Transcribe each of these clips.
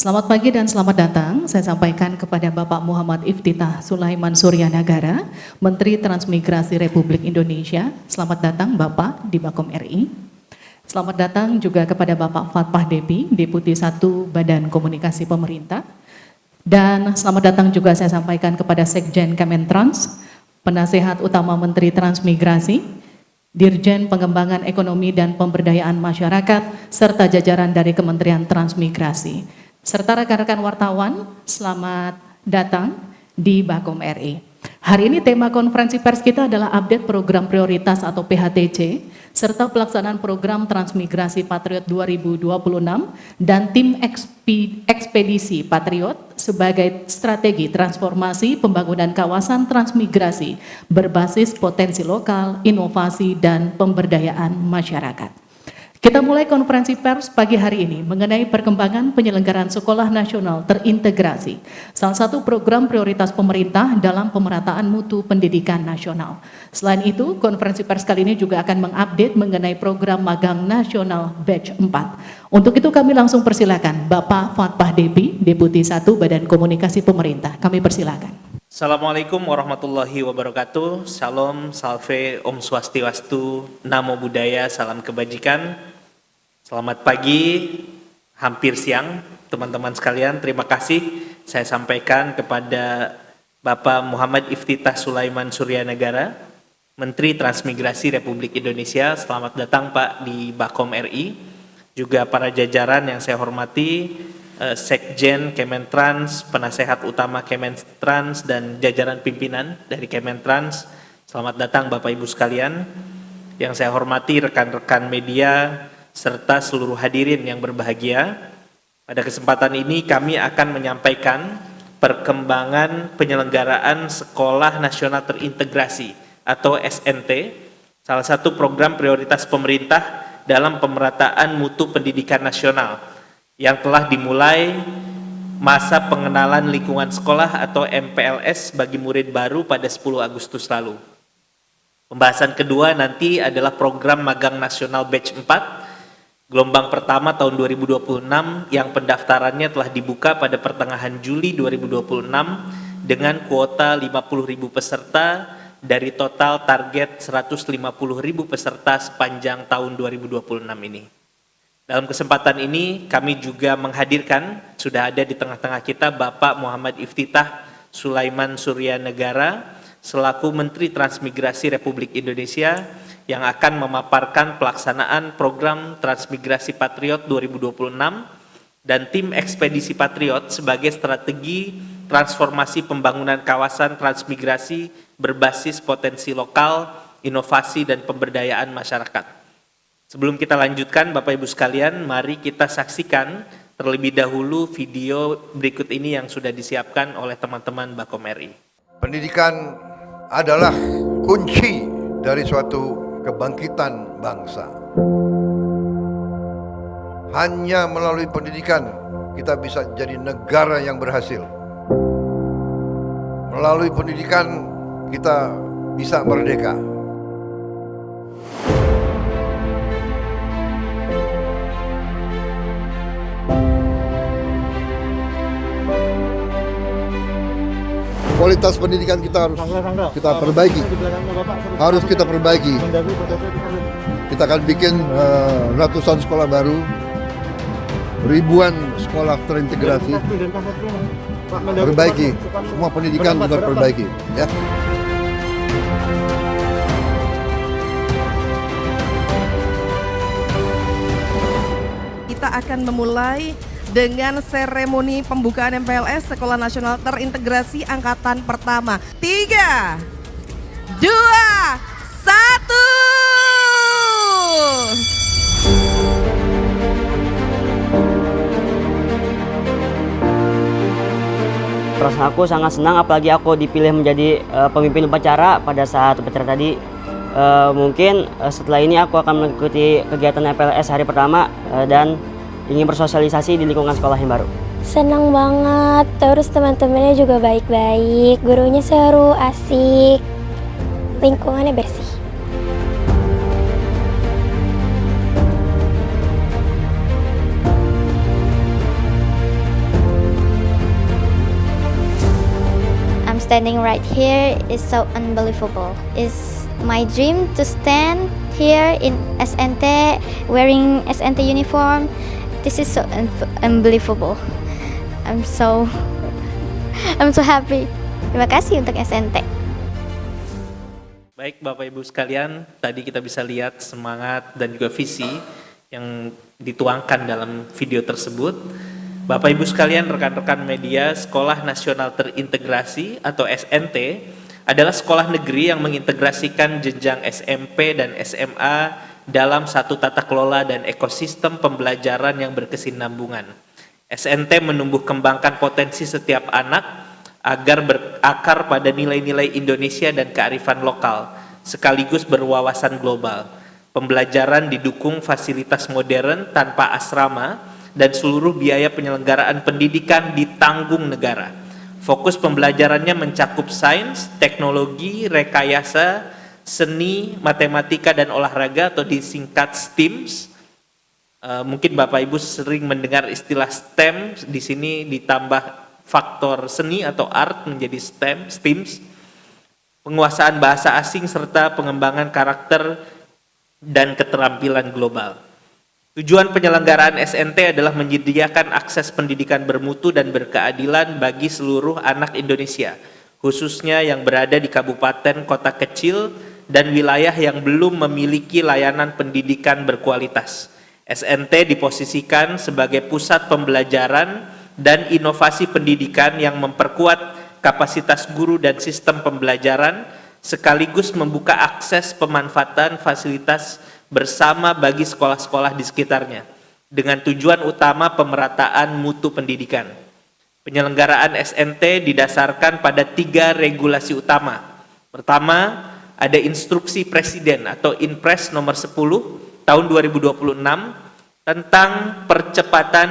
Selamat pagi dan selamat datang. Saya sampaikan kepada Bapak Muhammad Iftitah Sulaiman Suryanagara, Menteri Transmigrasi Republik Indonesia. Selamat datang Bapak di Bakom RI. Selamat datang juga kepada Bapak Fatpah Depi, Deputi 1 Badan Komunikasi Pemerintah. Dan selamat datang juga saya sampaikan kepada Sekjen Kementrans, Penasehat Utama Menteri Transmigrasi, Dirjen Pengembangan Ekonomi dan Pemberdayaan Masyarakat, serta jajaran dari Kementerian Transmigrasi. Serta rekan-rekan wartawan, selamat datang di Bakom RI. Hari ini tema konferensi pers kita adalah update program prioritas atau PHTC, serta pelaksanaan program Transmigrasi Patriot 2026 dan tim ekspedisi Patriot sebagai strategi transformasi pembangunan kawasan transmigrasi berbasis potensi lokal, inovasi, dan pemberdayaan masyarakat. Kita mulai konferensi pers pagi hari ini mengenai perkembangan penyelenggaraan sekolah nasional terintegrasi, salah satu program prioritas pemerintah dalam pemerataan mutu pendidikan nasional. Selain itu, konferensi pers kali ini juga akan mengupdate mengenai program magang nasional batch 4. Untuk itu kami langsung persilakan Bapak Fatpah Depi, Deputi 1 Badan Komunikasi Pemerintah. Kami persilakan. Assalamualaikum warahmatullahi wabarakatuh. Salam, salve, Om Swastiwastu, Namo Buddhaya, salam kebajikan. Selamat pagi, hampir siang teman-teman sekalian. Terima kasih saya sampaikan kepada Bapak Muhammad Iftitah Sulaiman Suryanagara, Menteri Transmigrasi Republik Indonesia. Selamat datang Pak di Bakom RI. Juga para jajaran yang saya hormati, Sekjen Kementrans, Penasehat Utama Kementrans, dan jajaran pimpinan dari Kementrans. Selamat datang Bapak Ibu sekalian. Yang saya hormati rekan-rekan media, serta seluruh hadirin yang berbahagia. Pada kesempatan ini kami akan menyampaikan perkembangan penyelenggaraan Sekolah Nasional Terintegrasi atau SNT, salah satu program prioritas pemerintah dalam pemerataan mutu pendidikan nasional yang telah dimulai masa pengenalan lingkungan sekolah atau MPLS bagi murid baru pada 10 Agustus lalu. Pembahasan kedua nanti adalah program magang nasional batch 4, gelombang pertama tahun 2026 yang pendaftarannya telah dibuka pada pertengahan Juli 2026 dengan kuota 50.000 peserta dari total target 150.000 peserta sepanjang tahun 2026 ini. Dalam kesempatan ini kami juga menghadirkan, sudah ada di tengah-tengah kita Bapak Muhammad Iftitah Sulaiman Suryanagara selaku Menteri Transmigrasi Republik Indonesia yang akan memaparkan pelaksanaan program Transmigrasi Patriot 2026 dan tim ekspedisi Patriot sebagai strategi transformasi pembangunan kawasan transmigrasi berbasis potensi lokal, inovasi, dan pemberdayaan masyarakat. Sebelum kita lanjutkan, Bapak Ibu sekalian, mari kita saksikan terlebih dahulu video berikut ini yang sudah disiapkan oleh teman-teman Bakom RI. Pendidikan adalah kunci dari suatu kebangkitan bangsa. Hanya melalui pendidikan kita bisa jadi negara yang berhasil. Melalui pendidikan kita bisa merdeka. Kualitas pendidikan kita harus kita perbaiki. Harus kita perbaiki. Kita akan bikin ratusan sekolah baru, ribuan sekolah terintegrasi. Perbaiki, semua pendidikan kita perbaiki. Ya. Kita akan memulai dengan seremoni pembukaan MPLS Sekolah Nasional Terintegrasi Angkatan Pertama. 3, 2, 1. Perasaan aku sangat senang, apalagi aku dipilih menjadi pemimpin upacara pada saat upacara tadi. Mungkin setelah ini aku akan mengikuti kegiatan MPLS hari pertama dan ingin bersosialisasi di lingkungan sekolah yang baru. Senang banget, terus teman-temannya juga baik-baik, gurunya seru, asik, lingkungannya bersih. standing right here is so unbelievable. It's my dream to stand here in SNT wearing SNT uniform. This is so unbelievable. I'm so happy. Terima kasih untuk SNT. Baik Bapak Ibu sekalian, tadi kita bisa lihat semangat dan juga visi yang dituangkan dalam video tersebut. Bapak Ibu sekalian, rekan-rekan media, Sekolah Nasional Terintegrasi atau SNT adalah sekolah negeri yang mengintegrasikan jenjang SMP dan SMA dalam satu tata kelola dan ekosistem pembelajaran yang berkesinambungan. SNT menumbuh kembangkan potensi setiap anak agar berakar pada nilai-nilai Indonesia dan kearifan lokal, sekaligus berwawasan global. Pembelajaran didukung fasilitas modern tanpa asrama dan seluruh biaya penyelenggaraan pendidikan ditanggung negara. Fokus pembelajarannya mencakup sains, teknologi, rekayasa, seni, matematika, dan olahraga atau disingkat STEAMS. Mungkin Bapak Ibu sering mendengar istilah STEM, di sini ditambah faktor seni atau art menjadi STEAMS, penguasaan bahasa asing serta pengembangan karakter dan keterampilan global. Tujuan penyelenggaraan SNT adalah menyediakan akses pendidikan bermutu dan berkeadilan bagi seluruh anak Indonesia, khususnya yang berada di kabupaten, kota kecil, dan wilayah yang belum memiliki layanan pendidikan berkualitas. SNT diposisikan sebagai pusat pembelajaran dan inovasi pendidikan yang memperkuat kapasitas guru dan sistem pembelajaran, sekaligus membuka akses pemanfaatan fasilitas bersama bagi sekolah-sekolah di sekitarnya, dengan tujuan utama pemerataan mutu pendidikan. Penyelenggaraan SNT didasarkan pada 3 regulasi utama. Pertama, ada Instruksi Presiden atau Inpres nomor 10 tahun 2026 tentang percepatan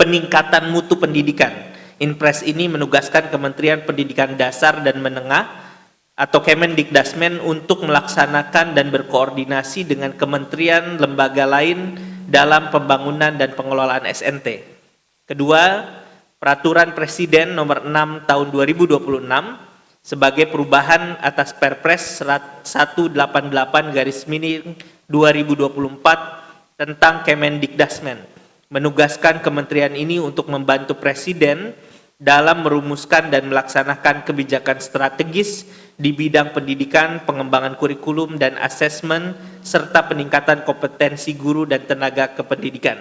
peningkatan mutu pendidikan. Inpres ini menugaskan Kementerian Pendidikan Dasar dan Menengah atau Kemendikdasmen untuk melaksanakan dan berkoordinasi dengan kementerian lembaga lain dalam pembangunan dan pengelolaan SNT. Kedua, Peraturan Presiden nomor 6 tahun 2026 sebagai perubahan atas Perpres 188/2024 tentang Kemendikdasmen, menugaskan kementerian ini untuk membantu Presiden dalam merumuskan dan melaksanakan kebijakan strategis di bidang pendidikan, pengembangan kurikulum dan asesmen, serta peningkatan kompetensi guru dan tenaga kependidikan.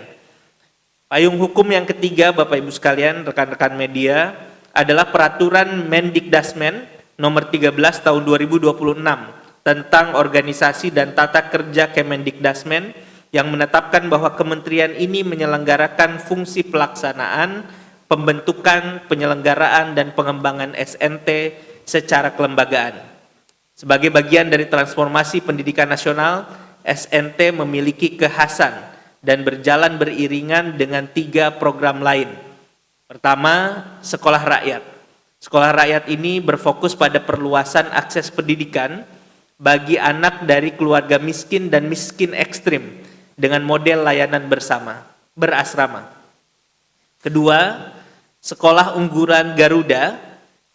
Payung hukum yang ketiga, Bapak Ibu sekalian, rekan-rekan media, adalah Peraturan Mendikdasmen nomor 13 tahun 2026 tentang organisasi dan tata kerja Kemendikdasmen, yang menetapkan bahwa kementerian ini menyelenggarakan fungsi pelaksanaan, pembentukan, penyelenggaraan, dan pengembangan SNT secara kelembagaan. Sebagai bagian dari transformasi pendidikan nasional, SNT memiliki kekhasan dan berjalan beriringan dengan 3 program lain. Pertama, Sekolah Rakyat. Sekolah Rakyat ini berfokus pada perluasan akses pendidikan bagi anak dari keluarga miskin dan miskin ekstrim, dengan model layanan berasrama. Kedua, Sekolah Unggulan Garuda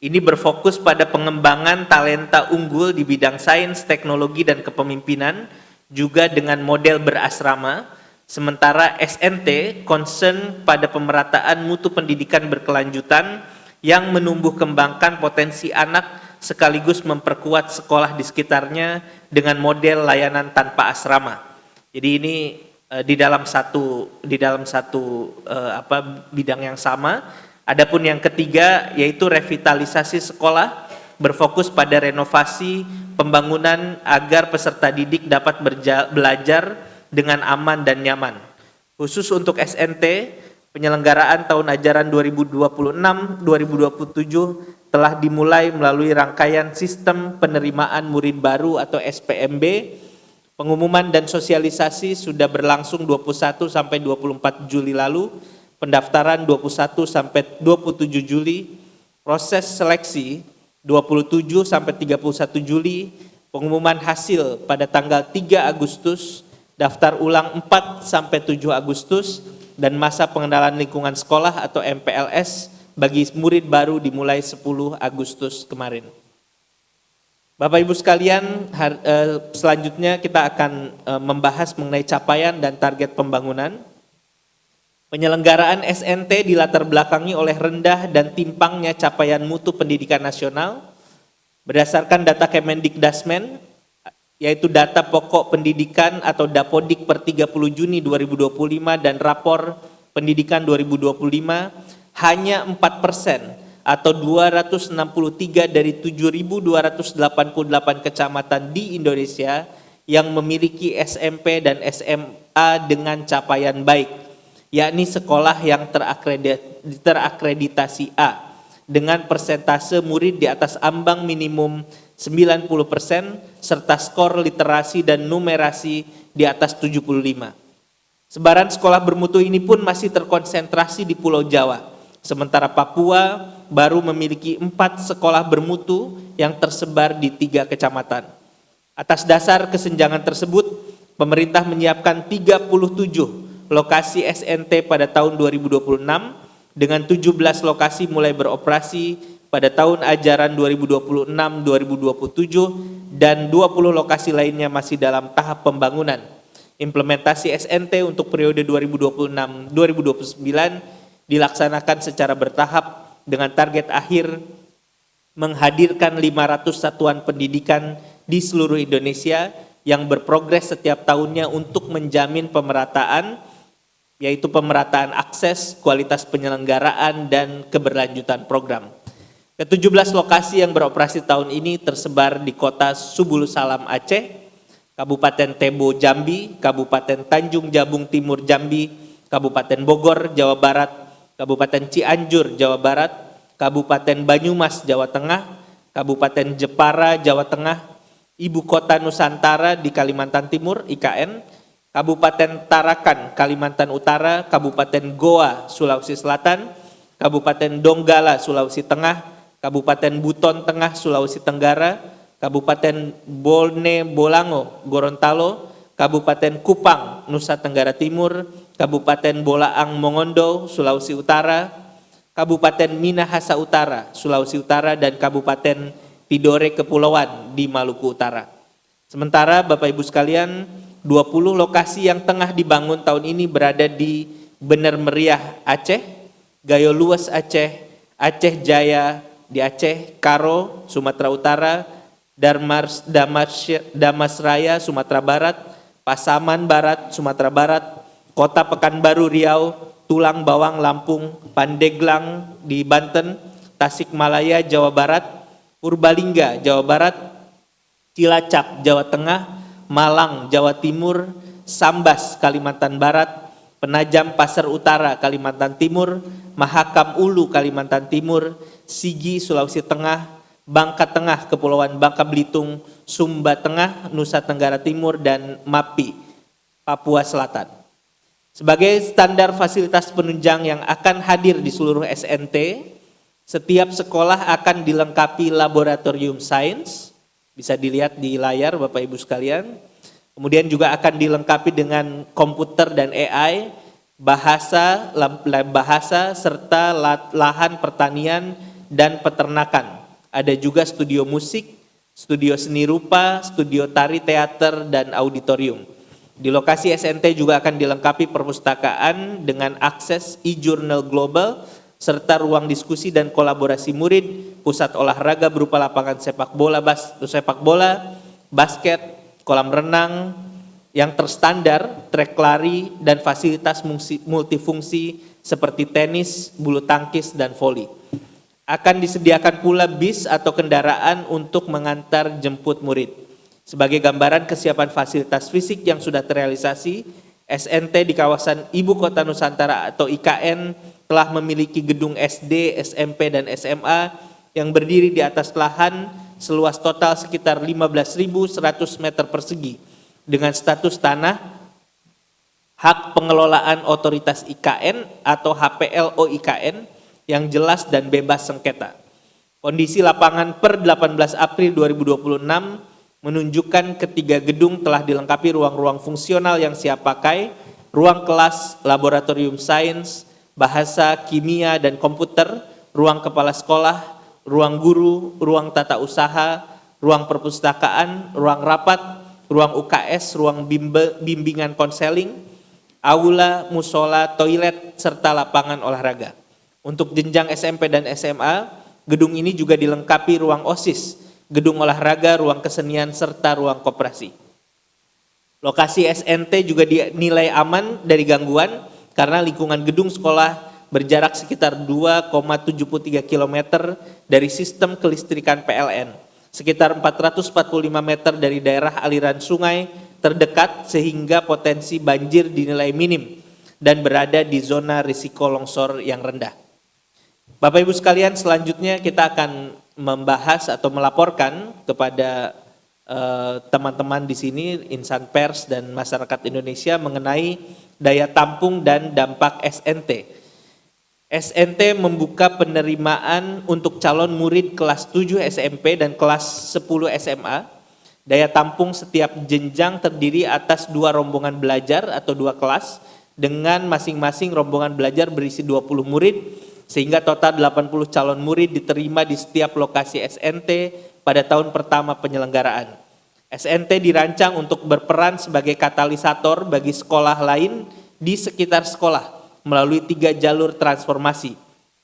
ini berfokus pada pengembangan talenta unggul di bidang sains, teknologi, dan kepemimpinan, juga dengan model berasrama, sementara SNT concern pada pemerataan mutu pendidikan berkelanjutan yang menumbuh kembangkan potensi anak sekaligus memperkuat sekolah di sekitarnya dengan model layanan tanpa asrama. Jadi ini di dalam satu bidang yang sama. Adapun yang ketiga yaitu revitalisasi sekolah, berfokus pada renovasi pembangunan agar peserta didik dapat belajar dengan aman dan nyaman. Khusus untuk SNT, penyelenggaraan tahun ajaran 2026-2027 telah dimulai melalui rangkaian sistem penerimaan murid baru atau SPMB. Pengumuman dan sosialisasi sudah berlangsung 21 sampai 24 Juli lalu, pendaftaran 21 sampai 27 Juli, proses seleksi 27 sampai 31 Juli, pengumuman hasil pada tanggal 3 Agustus, daftar ulang 4 sampai 7 Agustus, dan masa pengenalan lingkungan sekolah atau MPLS bagi murid baru dimulai 10 Agustus kemarin. Bapak Ibu sekalian, selanjutnya kita akan membahas mengenai capaian dan target pembangunan. Penyelenggaraan SNT dilatar belakangi oleh rendah dan timpangnya capaian mutu pendidikan nasional. Berdasarkan data Kemendikdasmen, yaitu data pokok pendidikan atau Dapodik per 30 Juni 2025 dan rapor pendidikan 2025, hanya 4% atau 263 dari 7.288 kecamatan di Indonesia yang memiliki SMP dan SMA dengan capaian baik, yakni sekolah yang terakreditasi A dengan persentase murid di atas ambang minimum 90% serta skor literasi dan numerasi di atas 75. Sebaran sekolah bermutu ini pun masih terkonsentrasi di Pulau Jawa. Sementara Papua baru memiliki 4 sekolah bermutu yang tersebar di 3 kecamatan. Atas dasar kesenjangan tersebut, pemerintah menyiapkan 37 lokasi SNT pada tahun 2026 dengan 17 lokasi mulai beroperasi pada tahun ajaran 2026-2027 dan 20 lokasi lainnya masih dalam tahap pembangunan. Implementasi SNT untuk periode 2026-2029 dilaksanakan secara bertahap dengan target akhir menghadirkan 500 satuan pendidikan di seluruh Indonesia yang berprogres setiap tahunnya untuk menjamin pemerataan, yaitu pemerataan akses, kualitas penyelenggaraan, dan keberlanjutan program. Ke-17 lokasi yang beroperasi tahun ini tersebar di kota Subulu Salam Aceh, Kabupaten Tebo Jambi, Kabupaten Tanjung Jabung Timur Jambi, Kabupaten Bogor Jawa Barat, Kabupaten Cianjur Jawa Barat, Kabupaten Banyumas Jawa Tengah, Kabupaten Jepara Jawa Tengah, Ibu Kota Nusantara di Kalimantan Timur IKN, Kabupaten Tarakan Kalimantan Utara, Kabupaten Goa Sulawesi Selatan, Kabupaten Donggala Sulawesi Tengah, Kabupaten Buton Tengah Sulawesi Tenggara, Kabupaten Bone Bolango Gorontalo, Kabupaten Kupang Nusa Tenggara Timur, Kabupaten Bolaang Mongondo Sulawesi Utara, Kabupaten Minahasa Utara Sulawesi Utara, dan Kabupaten Tidore Kepulauan di Maluku Utara. Sementara Bapak Ibu sekalian, 20 lokasi yang tengah dibangun tahun ini berada di Bener Meriah Aceh, Gayo Luas Aceh, Aceh Jaya di Aceh, Karo Sumatera Utara, Damasraya Sumatera Barat, Pasaman Barat Sumatera Barat, Kota Pekanbaru Riau, Tulang Bawang Lampung, Pandeglang di Banten, Tasikmalaya Jawa Barat, Purbalingga Jawa Barat, Cilacap Jawa Tengah, Malang Jawa Timur, Sambas Kalimantan Barat, Penajam Pasar Utara Kalimantan Timur, Mahakam Ulu Kalimantan Timur, Sigi Sulawesi Tengah, Bangka Tengah Kepulauan Bangka Belitung, Sumba Tengah Nusa Tenggara Timur, dan Mapi Papua Selatan. Sebagai standar fasilitas penunjang yang akan hadir di seluruh SNT, setiap sekolah akan dilengkapi laboratorium sains, bisa dilihat di layar Bapak Ibu sekalian. Kemudian juga akan dilengkapi dengan komputer dan AI, bahasa, serta lahan pertanian dan peternakan. Ada juga studio musik, studio seni rupa, studio tari teater, dan auditorium. Di lokasi SNT juga akan dilengkapi perpustakaan dengan akses e-journal global, serta ruang diskusi dan kolaborasi murid, pusat olahraga berupa lapangan sepak bola, basket, kolam renang yang terstandar, trek lari, dan fasilitas multifungsi seperti tenis, bulu tangkis, dan voli. Akan disediakan pula bis atau kendaraan untuk mengantar jemput murid. Sebagai gambaran kesiapan fasilitas fisik yang sudah terrealisasi, SNT di kawasan Ibu Kota Nusantara atau IKN telah memiliki gedung SD, SMP, dan SMA yang berdiri di atas lahan seluas total sekitar 15.100 meter persegi dengan status tanah hak pengelolaan otoritas IKN atau HPLO IKN yang jelas dan bebas sengketa. Kondisi lapangan per 18 April 2026 menunjukkan ketiga gedung telah dilengkapi ruang-ruang fungsional yang siap pakai, ruang kelas, laboratorium sains, bahasa, kimia, dan komputer, ruang kepala sekolah, ruang guru, ruang tata usaha, ruang perpustakaan, ruang rapat, ruang UKS, ruang bimbingan konseling, aula, musola, toilet, serta lapangan olahraga. Untuk jenjang SMP dan SMA, gedung ini juga dilengkapi ruang OSIS, gedung olahraga, ruang kesenian, serta ruang koperasi. Lokasi SNT juga dinilai aman dari gangguan karena lingkungan gedung sekolah berjarak sekitar 2,73 km dari sistem kelistrikan PLN, sekitar 445 meter dari daerah aliran sungai terdekat sehingga potensi banjir dinilai minim dan berada di zona risiko longsor yang rendah. Bapak Ibu sekalian, selanjutnya kita akan membahas atau melaporkan kepada teman-teman di sini, insan pers dan masyarakat Indonesia mengenai daya tampung dan dampak SNT. SNT membuka penerimaan untuk calon murid kelas 7 SMP dan kelas 10 SMA. Daya tampung setiap jenjang terdiri atas 2 rombongan belajar atau 2 kelas dengan masing-masing rombongan belajar berisi 20 murid sehingga total 80 calon murid diterima di setiap lokasi SNT pada tahun pertama penyelenggaraan. SNT dirancang untuk berperan sebagai katalisator bagi sekolah lain di sekitar sekolah melalui 3 jalur transformasi.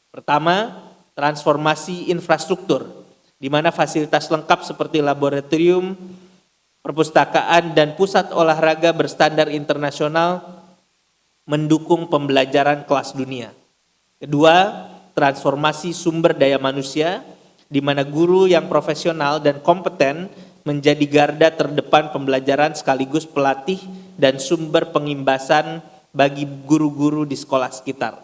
Pertama, transformasi infrastruktur, di mana fasilitas lengkap seperti laboratorium, perpustakaan, dan pusat olahraga berstandar internasional mendukung pembelajaran kelas dunia. Kedua, transformasi sumber daya manusia, di mana guru yang profesional dan kompeten menjadi garda terdepan pembelajaran sekaligus pelatih dan sumber pengimbasan bagi guru-guru di sekolah sekitar.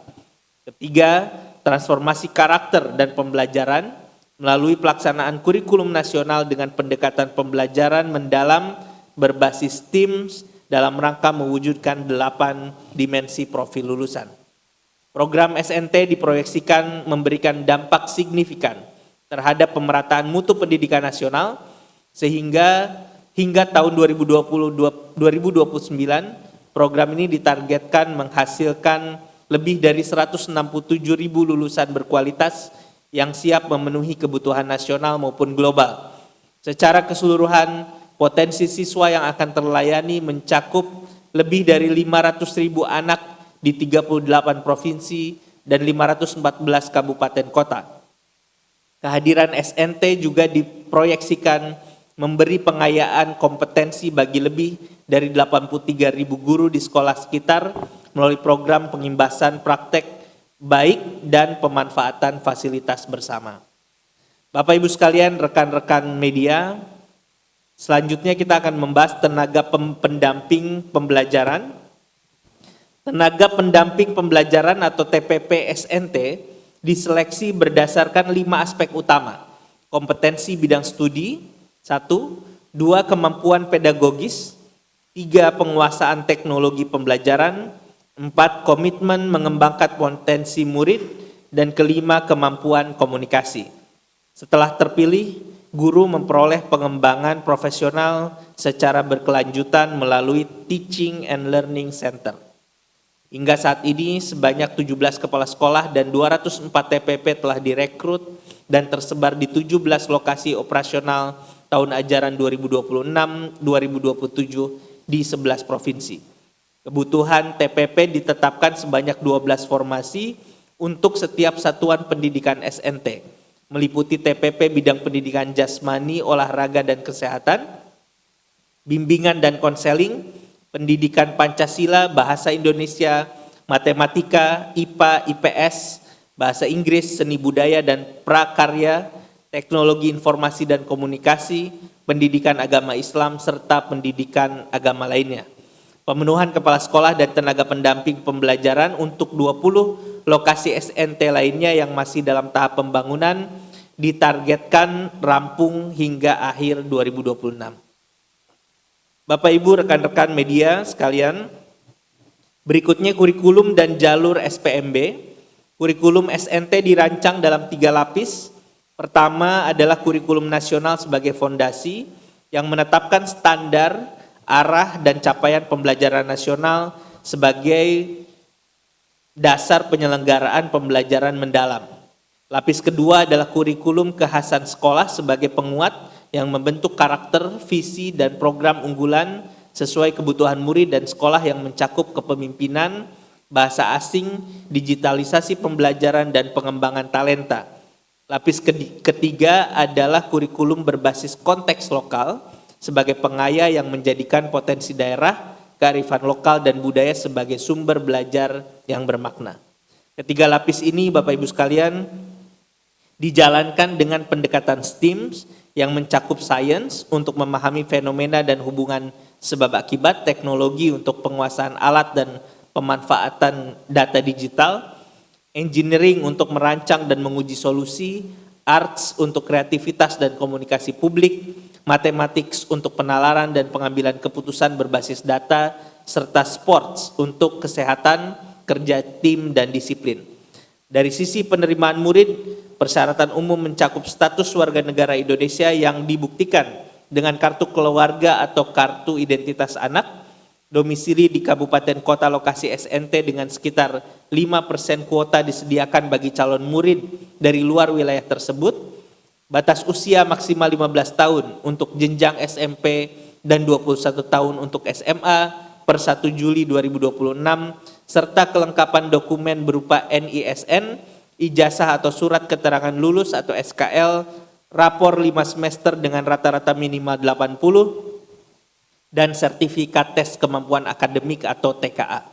Ketiga, transformasi karakter dan pembelajaran melalui pelaksanaan kurikulum nasional dengan pendekatan pembelajaran mendalam berbasis TIMSS dalam rangka mewujudkan 8 dimensi profil lulusan. Program SNT diproyeksikan memberikan dampak signifikan terhadap pemerataan mutu pendidikan nasional sehingga hingga tahun 2029 program ini ditargetkan menghasilkan lebih dari 167.000 lulusan berkualitas yang siap memenuhi kebutuhan nasional maupun global. Secara keseluruhan, potensi siswa yang akan terlayani mencakup lebih dari 500.000 anak di 38 provinsi dan 514 kabupaten kota. Kehadiran SNT juga diproyeksikan memberi pengayaan kompetensi bagi lebih dari 83.000 guru di sekolah sekitar melalui program pengimbasan praktek baik dan pemanfaatan fasilitas bersama. Bapak Ibu sekalian, rekan-rekan media, selanjutnya kita akan membahas tenaga pendamping pembelajaran. Tenaga pendamping pembelajaran atau TPP SNT diseleksi berdasarkan 5 aspek utama. Kompetensi bidang studi, 1, 2 kemampuan pedagogis, 3 penguasaan teknologi pembelajaran, 4 komitmen mengembangkan potensi murid, dan kelima kemampuan komunikasi. Setelah terpilih, guru memperoleh pengembangan profesional secara berkelanjutan melalui Teaching and Learning Center. Hingga saat ini sebanyak 17 kepala sekolah dan 204 TPP telah direkrut dan tersebar di 17 lokasi operasional tahun ajaran 2026-2027 di 11 provinsi. Kebutuhan TPP ditetapkan sebanyak 12 formasi untuk setiap satuan pendidikan SNT, meliputi TPP bidang pendidikan jasmani, olahraga dan kesehatan, bimbingan dan konseling, pendidikan Pancasila, bahasa Indonesia, matematika, IPA, IPS, bahasa Inggris, seni budaya dan prakarya, teknologi informasi dan komunikasi, pendidikan agama Islam, serta pendidikan agama lainnya. Pemenuhan kepala sekolah dan tenaga pendamping pembelajaran untuk 20 lokasi SNT lainnya yang masih dalam tahap pembangunan ditargetkan rampung hingga akhir 2026. Bapak Ibu rekan-rekan media sekalian, berikutnya kurikulum dan jalur SPMB. Kurikulum SNT dirancang dalam 3 lapis. Pertama adalah kurikulum nasional sebagai fondasi yang menetapkan standar, arah, dan capaian pembelajaran nasional sebagai dasar penyelenggaraan pembelajaran mendalam. Lapis kedua adalah kurikulum kekhasan sekolah sebagai penguat yang membentuk karakter, visi, dan program unggulan sesuai kebutuhan murid dan sekolah yang mencakup kepemimpinan, bahasa asing, digitalisasi pembelajaran, dan pengembangan talenta. Lapis ketiga adalah kurikulum berbasis konteks lokal sebagai pengaya yang menjadikan potensi daerah, kearifan lokal, dan budaya sebagai sumber belajar yang bermakna. Ketiga lapis ini, Bapak Ibu sekalian, dijalankan dengan pendekatan STEAM yang mencakup sains untuk memahami fenomena dan hubungan sebab akibat, teknologi untuk penguasaan alat dan pemanfaatan data digital, engineering untuk merancang dan menguji solusi, arts untuk kreativitas dan komunikasi publik, mathematics untuk penalaran dan pengambilan keputusan berbasis data, serta sports untuk kesehatan, kerja tim, dan disiplin. Dari sisi penerimaan murid, persyaratan umum mencakup status warga negara Indonesia yang dibuktikan dengan kartu keluarga atau kartu identitas anak, domisili di kabupaten kota lokasi SNT dengan sekitar 5% kuota disediakan bagi calon murid dari luar wilayah tersebut, batas usia maksimal 15 tahun untuk jenjang SMP dan 21 tahun untuk SMA per 1 Juli 2026, serta kelengkapan dokumen berupa NISN, ijazah atau surat keterangan lulus atau SKL, rapor 5 semester dengan rata-rata minimal 80, dan sertifikat tes kemampuan akademik atau TKA.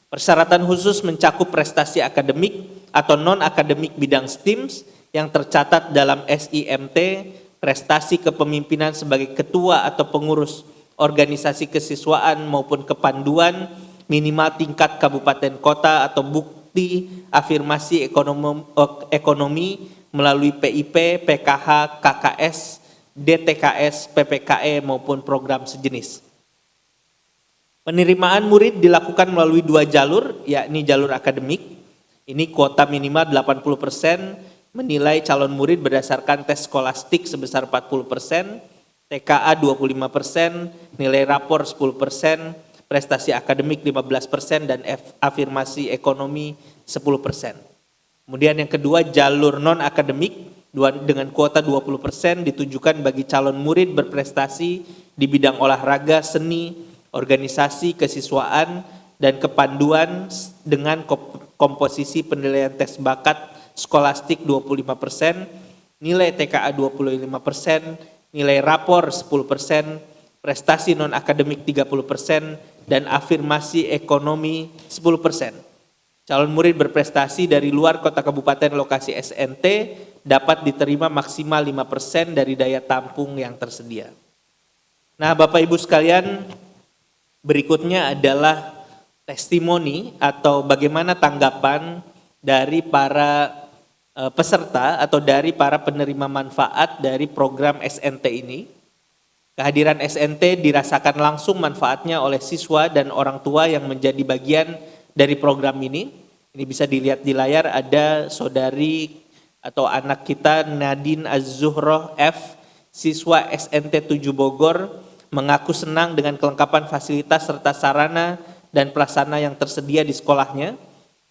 Persyaratan khusus mencakup prestasi akademik atau non-akademik bidang STEAM yang tercatat dalam SIMT, prestasi kepemimpinan sebagai ketua atau pengurus organisasi kesiswaan maupun kepanduan, minimal tingkat kabupaten kota atau bukti afirmasi ekonomi melalui PIP, PKH, KKS, DTKS, PPKE maupun program sejenis. Penerimaan murid dilakukan melalui 2 jalur, yakni jalur akademik. Ini kuota minimal 80%, menilai calon murid berdasarkan tes skolastik sebesar 40%, TKA 25%, nilai rapor 10%, prestasi akademik 15%, dan afirmasi ekonomi 10%. Kemudian yang kedua, jalur non-akademik dengan kuota 20% ditujukan bagi calon murid berprestasi di bidang olahraga, seni, organisasi, kesiswaan, dan kepanduan dengan komposisi penilaian tes bakat skolastik 25%, nilai TKA 25%, nilai rapor 10%, prestasi non-akademik 30%, dan afirmasi ekonomi 10%. Calon murid berprestasi dari luar kota kabupaten lokasi SNT dapat diterima maksimal 5% dari daya tampung yang tersedia. Nah, Bapak Ibu sekalian, berikutnya adalah testimoni atau bagaimana tanggapan dari para peserta atau dari para penerima manfaat dari program SNT ini. Kehadiran SNT dirasakan langsung manfaatnya oleh siswa dan orang tua yang menjadi bagian dari program ini. Ini bisa dilihat di layar, ada saudari atau anak kita Nadine Az-Zuhroh F, siswa SNT 7 Bogor, mengaku senang dengan kelengkapan fasilitas serta sarana dan prasarana yang tersedia di sekolahnya.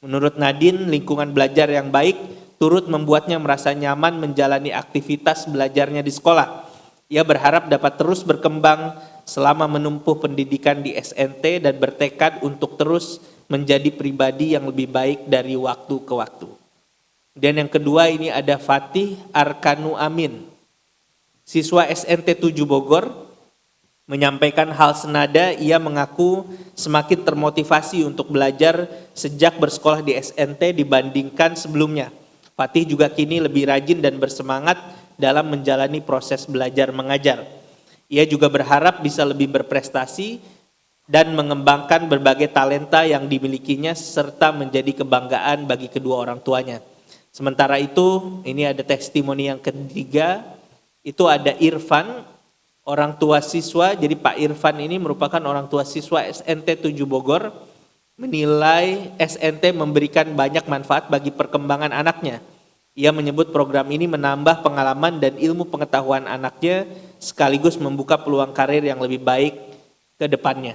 Menurut Nadine, lingkungan belajar yang baik turut membuatnya merasa nyaman menjalani aktivitas belajarnya di sekolah. Ia berharap dapat terus berkembang selama menempuh pendidikan di SNT dan bertekad untuk terus menjadi pribadi yang lebih baik dari waktu ke waktu. Dan yang kedua ini ada Fatih Arkanu Amin, siswa SNT 7 Bogor, menyampaikan hal senada. Ia mengaku semakin termotivasi untuk belajar sejak bersekolah di SNT dibandingkan sebelumnya. Fatih juga kini lebih rajin dan bersemangat dalam menjalani proses belajar mengajar. Ia juga berharap bisa lebih berprestasi dan mengembangkan berbagai talenta yang dimilikinya serta menjadi kebanggaan bagi kedua orang tuanya. Sementara itu, ini ada testimoni yang ketiga, itu ada Irfan, orang tua siswa. Jadi Pak Irfan ini merupakan orang tua siswa SNT 7 Bogor, menilai SNT memberikan banyak manfaat bagi perkembangan anaknya. Ia menyebut program ini menambah pengalaman dan ilmu pengetahuan anaknya sekaligus membuka peluang karir yang lebih baik ke depannya.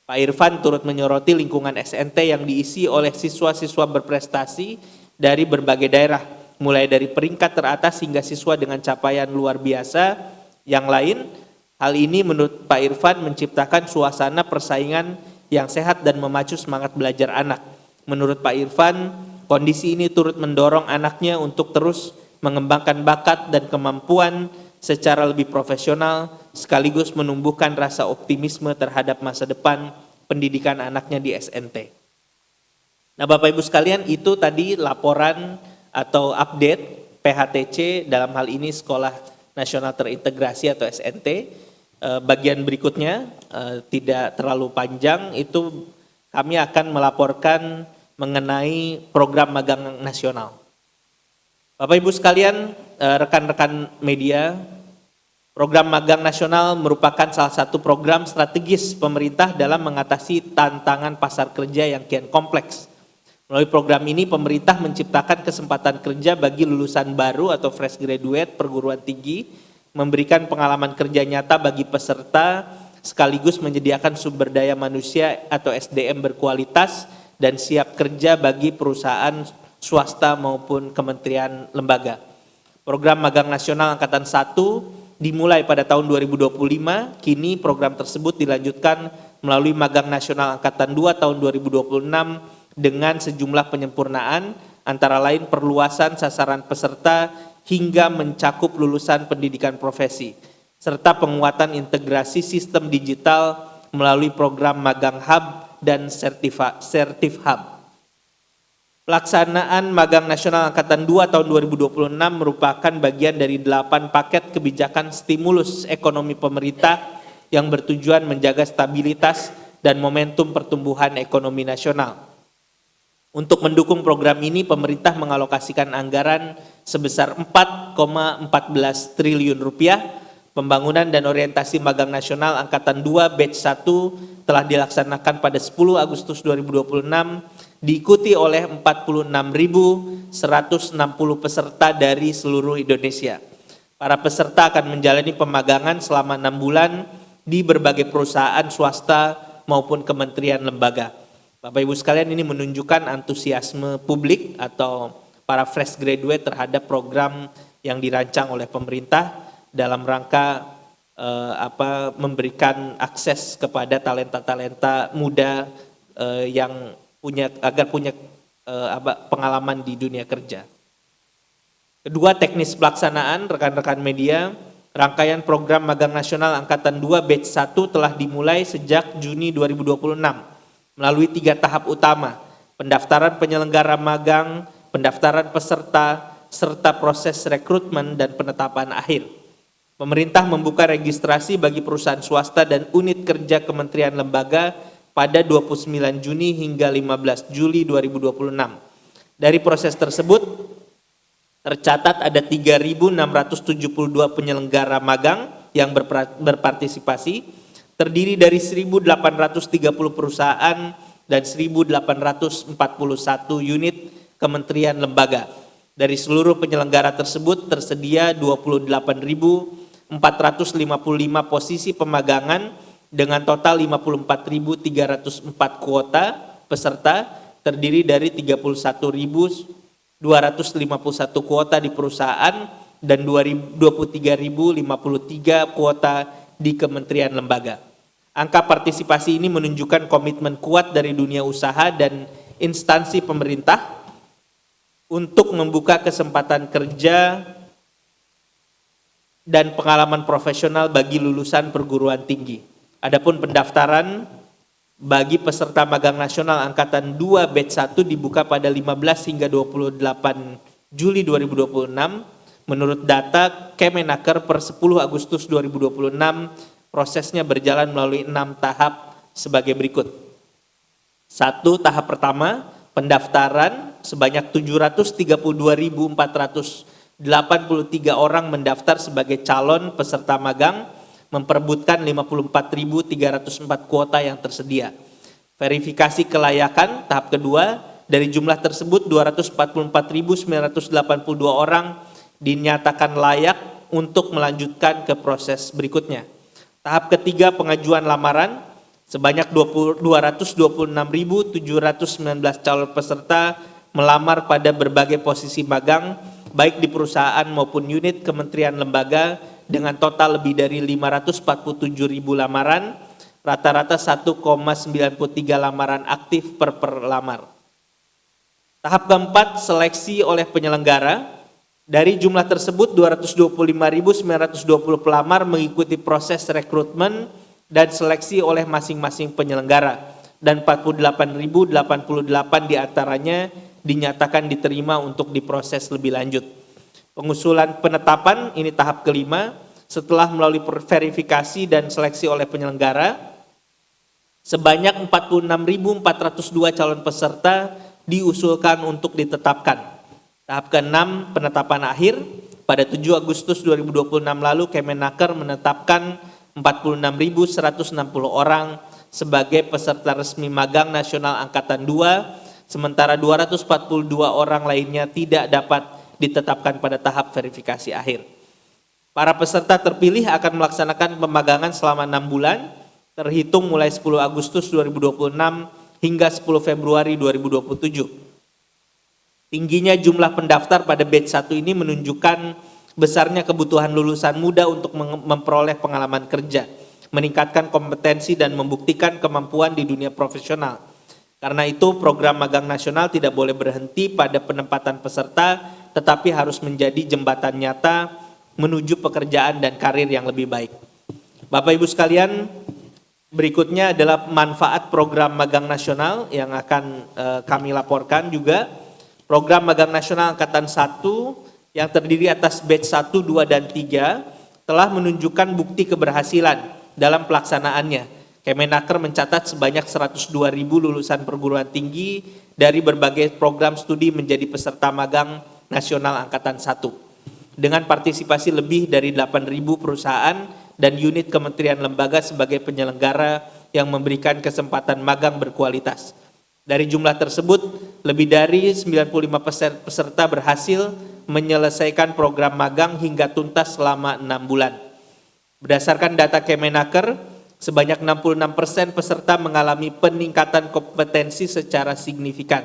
Pak Irfan turut menyoroti lingkungan SNT yang diisi oleh siswa-siswa berprestasi dari berbagai daerah, mulai dari peringkat teratas hingga siswa dengan capaian luar biasa yang lain. Hal ini menurut Pak Irfan menciptakan suasana persaingan yang sehat dan memacu semangat belajar anak. Menurut Pak Irfan, kondisi ini turut mendorong anaknya untuk terus mengembangkan bakat dan kemampuan secara lebih profesional, sekaligus menumbuhkan rasa optimisme terhadap masa depan pendidikan anaknya di SNT. Nah, Bapak Ibu sekalian, itu tadi laporan atau update PHTC, dalam hal ini Sekolah Nasional Terintegrasi atau SNT. Bagian berikutnya tidak terlalu panjang, itu kami akan melaporkan mengenai program magang nasional. Bapak Ibu sekalian, rekan-rekan media, program magang nasional merupakan salah satu program strategis pemerintah dalam mengatasi tantangan pasar kerja yang kian kompleks. Melalui program ini, pemerintah menciptakan kesempatan kerja bagi lulusan baru atau fresh graduate perguruan tinggi, memberikan pengalaman kerja nyata bagi peserta, sekaligus menyediakan sumber daya manusia atau SDM berkualitas dan siap kerja bagi perusahaan swasta maupun kementerian lembaga. Program Magang Nasional Angkatan 1 dimulai pada tahun 2025, kini program tersebut dilanjutkan melalui Magang Nasional Angkatan 2 tahun 2026 dengan sejumlah penyempurnaan, antara lain perluasan sasaran peserta hingga mencakup lulusan pendidikan profesi, serta penguatan integrasi sistem digital melalui program Magang Hub dan Sertif Hub. Pelaksanaan Magang Nasional Angkatan 2 tahun 2026 merupakan bagian dari 8 paket kebijakan stimulus ekonomi pemerintah yang bertujuan menjaga stabilitas dan momentum pertumbuhan ekonomi nasional. Untuk mendukung program ini, pemerintah mengalokasikan anggaran sebesar 4,14 triliun rupiah. Pembangunan dan orientasi Magang Nasional Angkatan 2 Batch 1 telah dilaksanakan pada 10 Agustus 2026, diikuti oleh 46.160 peserta dari seluruh Indonesia. Para peserta akan menjalani pemagangan selama 6 bulan di berbagai perusahaan swasta maupun kementerian lembaga. Bapak Ibu sekalian, ini menunjukkan antusiasme publik atau para fresh graduate terhadap program yang dirancang oleh pemerintah dalam rangka memberikan akses kepada talenta-talenta muda yang punya pengalaman di dunia kerja. Kedua, teknis pelaksanaan, rekan-rekan media, rangkaian program Magang Nasional Angkatan 2 Batch 1 telah dimulai sejak Juni 2026 melalui 3 tahap utama: pendaftaran penyelenggara magang, pendaftaran peserta, serta proses rekrutmen dan penetapan akhir. Pemerintah membuka registrasi bagi perusahaan swasta dan unit kerja kementerian lembaga pada 29 Juni hingga 15 Juli 2026. Dari proses tersebut, tercatat ada 3.672 penyelenggara magang yang berpartisipasi, terdiri dari 1.830 perusahaan dan 1.841 unit kementerian lembaga. Dari seluruh penyelenggara tersebut tersedia 28.455 posisi pemagangan dengan total 54.304 kuota peserta, terdiri dari 31.251 kuota di perusahaan dan 23.053 kuota di kementerian lembaga. Angka partisipasi ini menunjukkan komitmen kuat dari dunia usaha dan instansi pemerintah untuk membuka kesempatan kerja dan pengalaman profesional bagi lulusan perguruan tinggi. Adapun pendaftaran bagi peserta Magang Nasional Angkatan 2 Batch 1 dibuka pada 15 hingga 28 Juli 2026. Menurut data Kemenaker per 10 Agustus 2026, prosesnya berjalan melalui 6 tahap sebagai berikut. 1. Tahap pertama, pendaftaran sebanyak 732.483 orang mendaftar sebagai calon peserta magang, memperebutkan 54.304 kuota yang tersedia. Verifikasi kelayakan tahap kedua, dari jumlah tersebut 244.982 orang dinyatakan layak untuk melanjutkan ke proses berikutnya. Tahap ketiga, pengajuan lamaran, sebanyak 226.719 calon peserta melamar pada berbagai posisi magang baik di perusahaan maupun unit kementerian lembaga dengan total lebih dari 547.000 lamaran, rata-rata 1,93 lamaran aktif per lamar. Tahap keempat, seleksi oleh penyelenggara. Dari jumlah tersebut 225.920 pelamar mengikuti proses rekrutmen dan seleksi oleh masing-masing penyelenggara, dan 48.088 diantaranya dinyatakan diterima untuk diproses lebih lanjut. Pengusulan penetapan, ini tahap kelima, setelah melalui verifikasi dan seleksi oleh penyelenggara, sebanyak 46.402 calon peserta diusulkan untuk ditetapkan. Tahap ke-6, penetapan akhir. Pada 7 Agustus 2026 lalu, Kemenaker menetapkan 46.160 orang sebagai peserta resmi magang nasional Angkatan 2, sementara 242 orang lainnya tidak dapat ditetapkan pada tahap verifikasi akhir. Para peserta terpilih akan melaksanakan pemagangan selama 6 bulan, terhitung mulai 10 Agustus 2026 hingga 10 Februari 2027. Tingginya jumlah pendaftar pada batch 1 ini menunjukkan besarnya kebutuhan lulusan muda untuk memperoleh pengalaman kerja, meningkatkan kompetensi dan membuktikan kemampuan di dunia profesional. Karena itu, program magang nasional tidak boleh berhenti pada penempatan peserta, tetapi harus menjadi jembatan nyata menuju pekerjaan dan karir yang lebih baik. Bapak Ibu sekalian, berikutnya adalah manfaat program magang nasional yang akan kami laporkan juga. Program Magang Nasional Angkatan 1 yang terdiri atas batch 1, 2, dan 3 telah menunjukkan bukti keberhasilan dalam pelaksanaannya. Kemenaker mencatat sebanyak 102.000 lulusan perguruan tinggi dari berbagai program studi menjadi peserta magang nasional Angkatan 1. Dengan partisipasi lebih dari 8.000 perusahaan dan unit kementerian lembaga sebagai penyelenggara yang memberikan kesempatan magang berkualitas. Dari jumlah tersebut, lebih dari 95% peserta berhasil menyelesaikan program magang hingga tuntas selama 6 bulan. Berdasarkan data Kemenaker, sebanyak 66% peserta mengalami peningkatan kompetensi secara signifikan,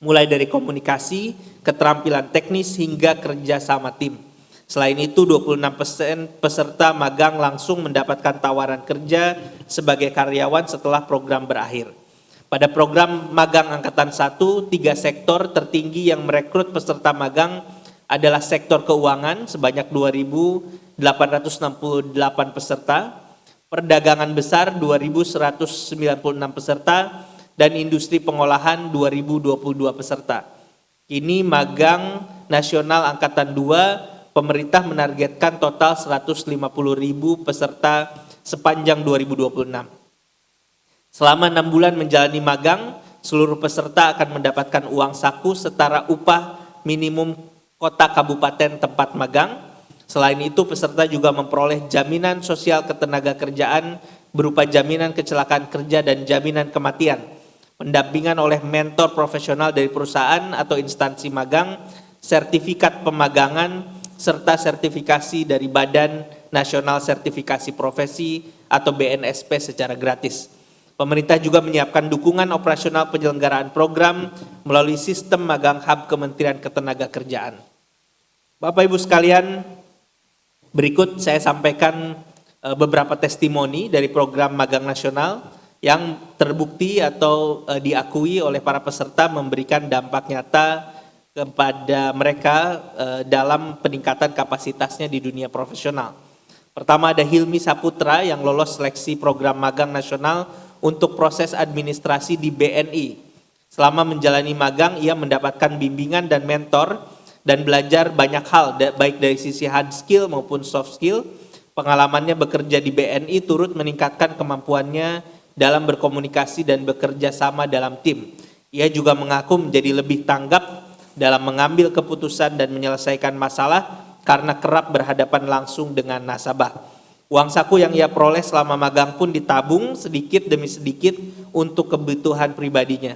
mulai dari komunikasi, keterampilan teknis, hingga kerja sama tim. Selain itu, 26% peserta magang langsung mendapatkan tawaran kerja sebagai karyawan setelah program berakhir. Pada program magang Angkatan 1, 3 sektor tertinggi yang merekrut peserta magang adalah sektor keuangan sebanyak 2.868 peserta, perdagangan besar 2.196 peserta, dan industri pengolahan 2.022 peserta. Kini magang nasional Angkatan 2, pemerintah menargetkan total 150.000 peserta sepanjang 2026. Selama 6 bulan menjalani magang, seluruh peserta akan mendapatkan uang saku setara upah minimum kota kabupaten tempat magang. Selain itu, peserta juga memperoleh jaminan sosial ketenagakerjaan berupa jaminan kecelakaan kerja dan jaminan kematian, pendampingan oleh mentor profesional dari perusahaan atau instansi magang, sertifikat pemagangan, serta sertifikasi dari Badan Nasional Sertifikasi Profesi atau BNSP secara gratis. Pemerintah juga menyiapkan dukungan operasional penyelenggaraan program melalui sistem magang hub Kementerian Ketenagakerjaan. Bapak Ibu sekalian, berikut saya sampaikan beberapa testimoni dari program magang nasional yang terbukti atau diakui oleh para peserta memberikan dampak nyata kepada mereka dalam peningkatan kapasitasnya di dunia profesional. Pertama ada Hilmi Saputra yang lolos seleksi program magang nasional untuk proses administrasi di BNI. Selama menjalani magang, ia mendapatkan bimbingan dan mentor dan belajar banyak hal, baik dari sisi hard skill maupun soft skill. Pengalamannya bekerja di BNI turut meningkatkan kemampuannya dalam berkomunikasi dan bekerja sama dalam tim. Ia juga mengaku menjadi lebih tanggap dalam mengambil keputusan dan menyelesaikan masalah karena kerap berhadapan langsung dengan nasabah. Uang saku yang ia peroleh selama magang pun ditabung sedikit demi sedikit untuk kebutuhan pribadinya.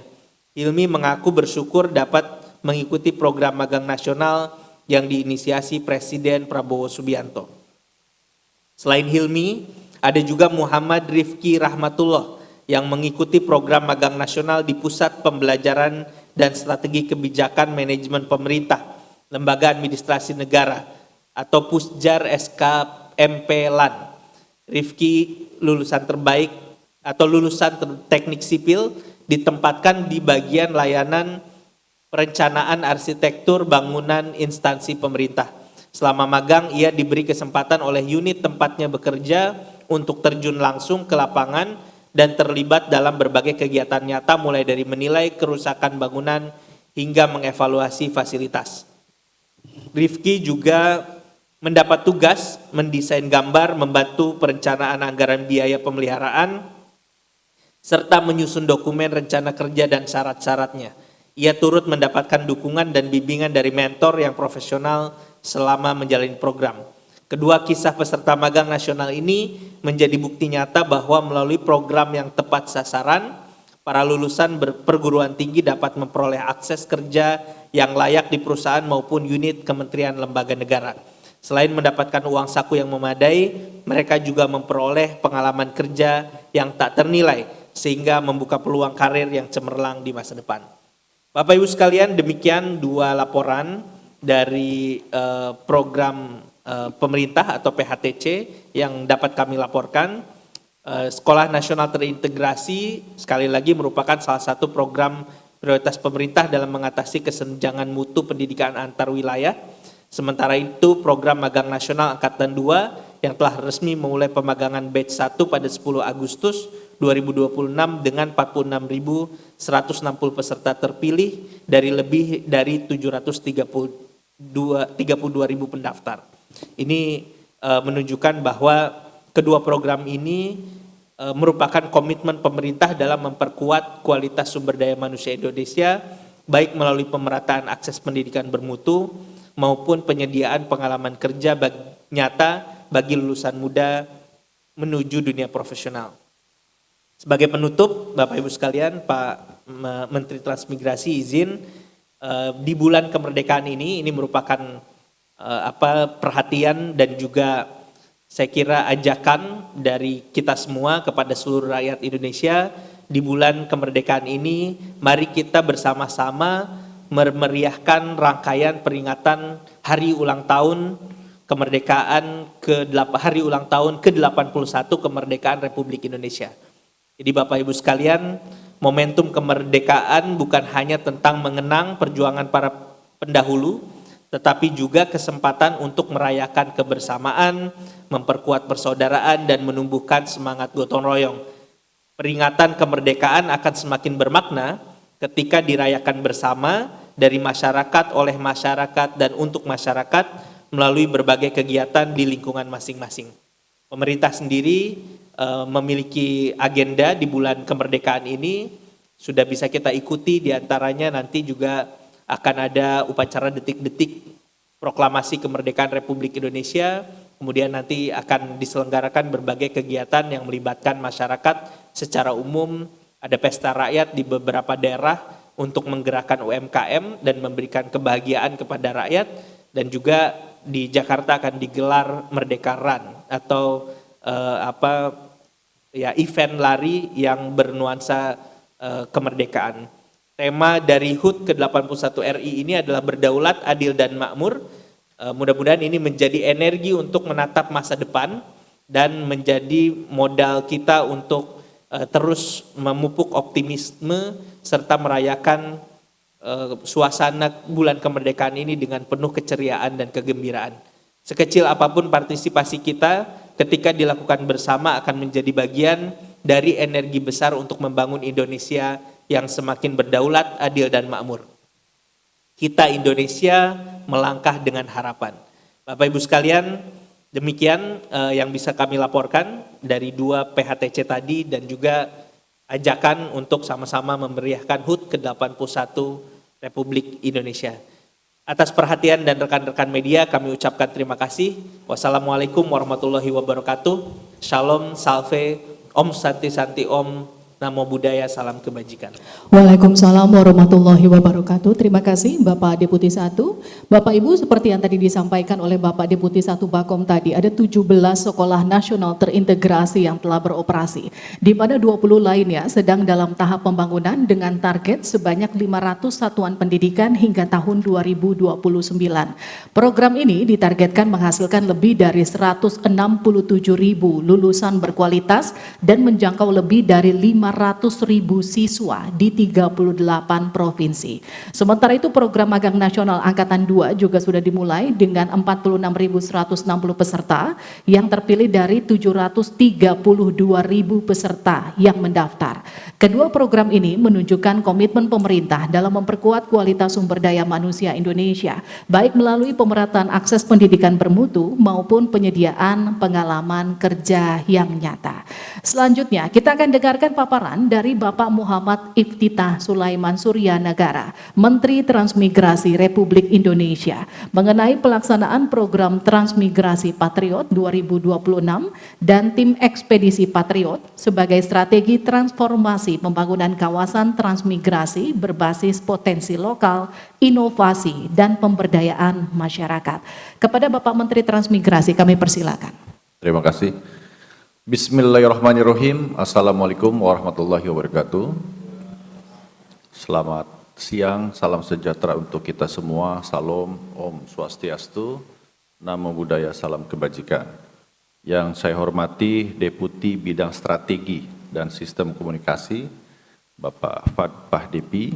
Hilmi mengaku bersyukur dapat mengikuti program magang nasional yang diinisiasi Presiden Prabowo Subianto. Selain Hilmi, ada juga Muhammad Rifki Rahmatullah yang mengikuti program magang nasional di Pusat Pembelajaran dan Strategi Kebijakan Manajemen Pemerintah Lembaga Administrasi Negara atau Pusjar SKMP LAN. Rifki lulusan terbaik atau lulusan teknik sipil ditempatkan di bagian layanan perencanaan arsitektur bangunan instansi pemerintah. Selama magang ia diberi kesempatan oleh unit tempatnya bekerja untuk terjun langsung ke lapangan dan terlibat dalam berbagai kegiatan nyata mulai dari menilai kerusakan bangunan hingga mengevaluasi fasilitas. Rifki juga mendapat tugas mendesain gambar, membantu perencanaan anggaran biaya pemeliharaan, serta menyusun dokumen rencana kerja dan syarat-syaratnya. Ia turut mendapatkan dukungan dan bimbingan dari mentor yang profesional selama menjalani program. Kedua kisah peserta magang nasional ini menjadi bukti nyata bahwa melalui program yang tepat sasaran, para lulusan perguruan tinggi dapat memperoleh akses kerja yang layak di perusahaan maupun unit kementerian lembaga negara. Selain mendapatkan uang saku yang memadai, mereka juga memperoleh pengalaman kerja yang tak ternilai sehingga membuka peluang karir yang cemerlang di masa depan. Bapak Ibu sekalian, demikian dua laporan dari program pemerintah atau PHTC yang dapat kami laporkan. Sekolah Nasional Terintegrasi sekali lagi merupakan salah satu program prioritas pemerintah dalam mengatasi kesenjangan mutu pendidikan antar wilayah. Sementara itu program magang nasional Angkatan 2 yang telah resmi memulai pemagangan batch 1 pada 10 Agustus 2026 dengan 46.160 peserta terpilih dari lebih dari 732.000 pendaftar. Ini menunjukkan bahwa kedua program ini merupakan komitmen pemerintah dalam memperkuat kualitas sumber daya manusia Indonesia baik melalui pemerataan akses pendidikan bermutu maupun penyediaan pengalaman kerja nyata bagi lulusan muda menuju dunia profesional. Sebagai penutup, Bapak Ibu sekalian, Pak Menteri Transmigrasi izin di bulan kemerdekaan ini merupakan perhatian dan juga saya kira ajakan dari kita semua kepada seluruh rakyat Indonesia. Di bulan kemerdekaan ini mari kita bersama-sama memeriahkan rangkaian peringatan hari ulang tahun kemerdekaan hari ulang tahun ke-81 kemerdekaan Republik Indonesia. Jadi Bapak Ibu sekalian, momentum kemerdekaan bukan hanya tentang mengenang perjuangan para pendahulu, tetapi juga kesempatan untuk merayakan kebersamaan, memperkuat persaudaraan dan menumbuhkan semangat gotong royong. Peringatan kemerdekaan akan semakin bermakna ketika dirayakan bersama dari masyarakat, oleh masyarakat, dan untuk masyarakat melalui berbagai kegiatan di lingkungan masing-masing. Pemerintah sendiri memiliki agenda di bulan kemerdekaan ini, sudah bisa kita ikuti, diantaranya nanti juga akan ada upacara detik-detik proklamasi kemerdekaan Republik Indonesia, kemudian nanti akan diselenggarakan berbagai kegiatan yang melibatkan masyarakat secara umum, ada pesta rakyat di beberapa daerah untuk menggerakkan UMKM dan memberikan kebahagiaan kepada rakyat, dan juga di Jakarta akan digelar Merdeka Run atau event lari yang bernuansa kemerdekaan. Tema dari HUT ke-81 RI ini adalah berdaulat, adil, dan makmur. Mudah-mudahan ini menjadi energi untuk menatap masa depan dan menjadi modal kita untuk terus memupuk optimisme serta merayakan suasana bulan kemerdekaan ini dengan penuh keceriaan dan kegembiraan. Sekecil apapun partisipasi kita, ketika dilakukan bersama akan menjadi bagian dari energi besar untuk membangun Indonesia yang semakin berdaulat, adil, dan makmur. Kita Indonesia melangkah dengan harapan. Bapak Ibu sekalian, demikian yang bisa kami laporkan dari dua PHTC tadi dan juga ajakan untuk sama-sama memeriahkan HUT ke-81 Republik Indonesia. Atas perhatian dan rekan-rekan media kami ucapkan terima kasih. Wassalamualaikum warahmatullahi wabarakatuh. Shalom, salve, Om Santi Santi Om, Namo Buddhaya, salam kebajikan. Waalaikumsalam warahmatullahi wabarakatuh. Terima kasih Bapak Deputi 1. Bapak Ibu, seperti yang tadi disampaikan oleh Bapak Deputi 1 Bakom tadi, ada 17 sekolah nasional terintegrasi yang telah beroperasi, di mana 20 lainnya sedang dalam tahap pembangunan dengan target sebanyak 500 satuan pendidikan hingga tahun 2029. Program ini ditargetkan menghasilkan lebih dari 167.000 lulusan berkualitas dan menjangkau lebih dari 500.000 siswa di 38 provinsi. Sementara itu program magang nasional Angkatan 2 juga sudah dimulai dengan 46.160 peserta yang terpilih dari 732.000 peserta yang mendaftar. Kedua program ini menunjukkan komitmen pemerintah dalam memperkuat kualitas sumber daya manusia Indonesia, baik melalui pemerataan akses pendidikan bermutu maupun penyediaan pengalaman kerja yang nyata. Selanjutnya kita akan dengarkan paparan dari Bapak Muhammad Iftitah Sulaiman Suryanagara, Menteri Transmigrasi Republik Indonesia, mengenai pelaksanaan program Transmigrasi Patriot 2026 dan Tim Ekspedisi Patriot sebagai strategi transformasi pembangunan kawasan transmigrasi berbasis potensi lokal, inovasi, dan pemberdayaan masyarakat. Kepada Bapak Menteri Transmigrasi kami persilakan. Terima kasih. Bismillahirrahmanirrahim. Assalamualaikum warahmatullahi wabarakatuh. Selamat siang, salam sejahtera untuk kita semua. Salam, Om Swastiastu, Namo Buddhaya, salam kebajikan. Yang saya hormati Deputi Bidang Strategi dan Sistem Komunikasi, Bapak Fad Pahdepi,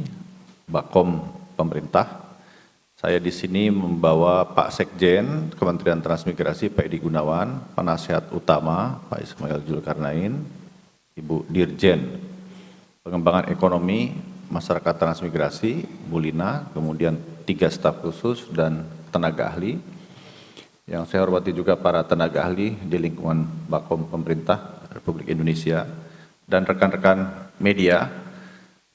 Bakom Pemerintah. Saya di sini membawa Pak Sekjen Kementerian Transmigrasi, Pak Edi Gunawan, Penasihat Utama, Pak Ismail Zulkarnain, Ibu Dirjen Pengembangan Ekonomi Masyarakat Transmigrasi, Bu Lina, kemudian 3 staf khusus dan tenaga ahli. Yang saya hormati juga para tenaga ahli di lingkungan Bakom Pemerintah Republik Indonesia dan rekan-rekan media.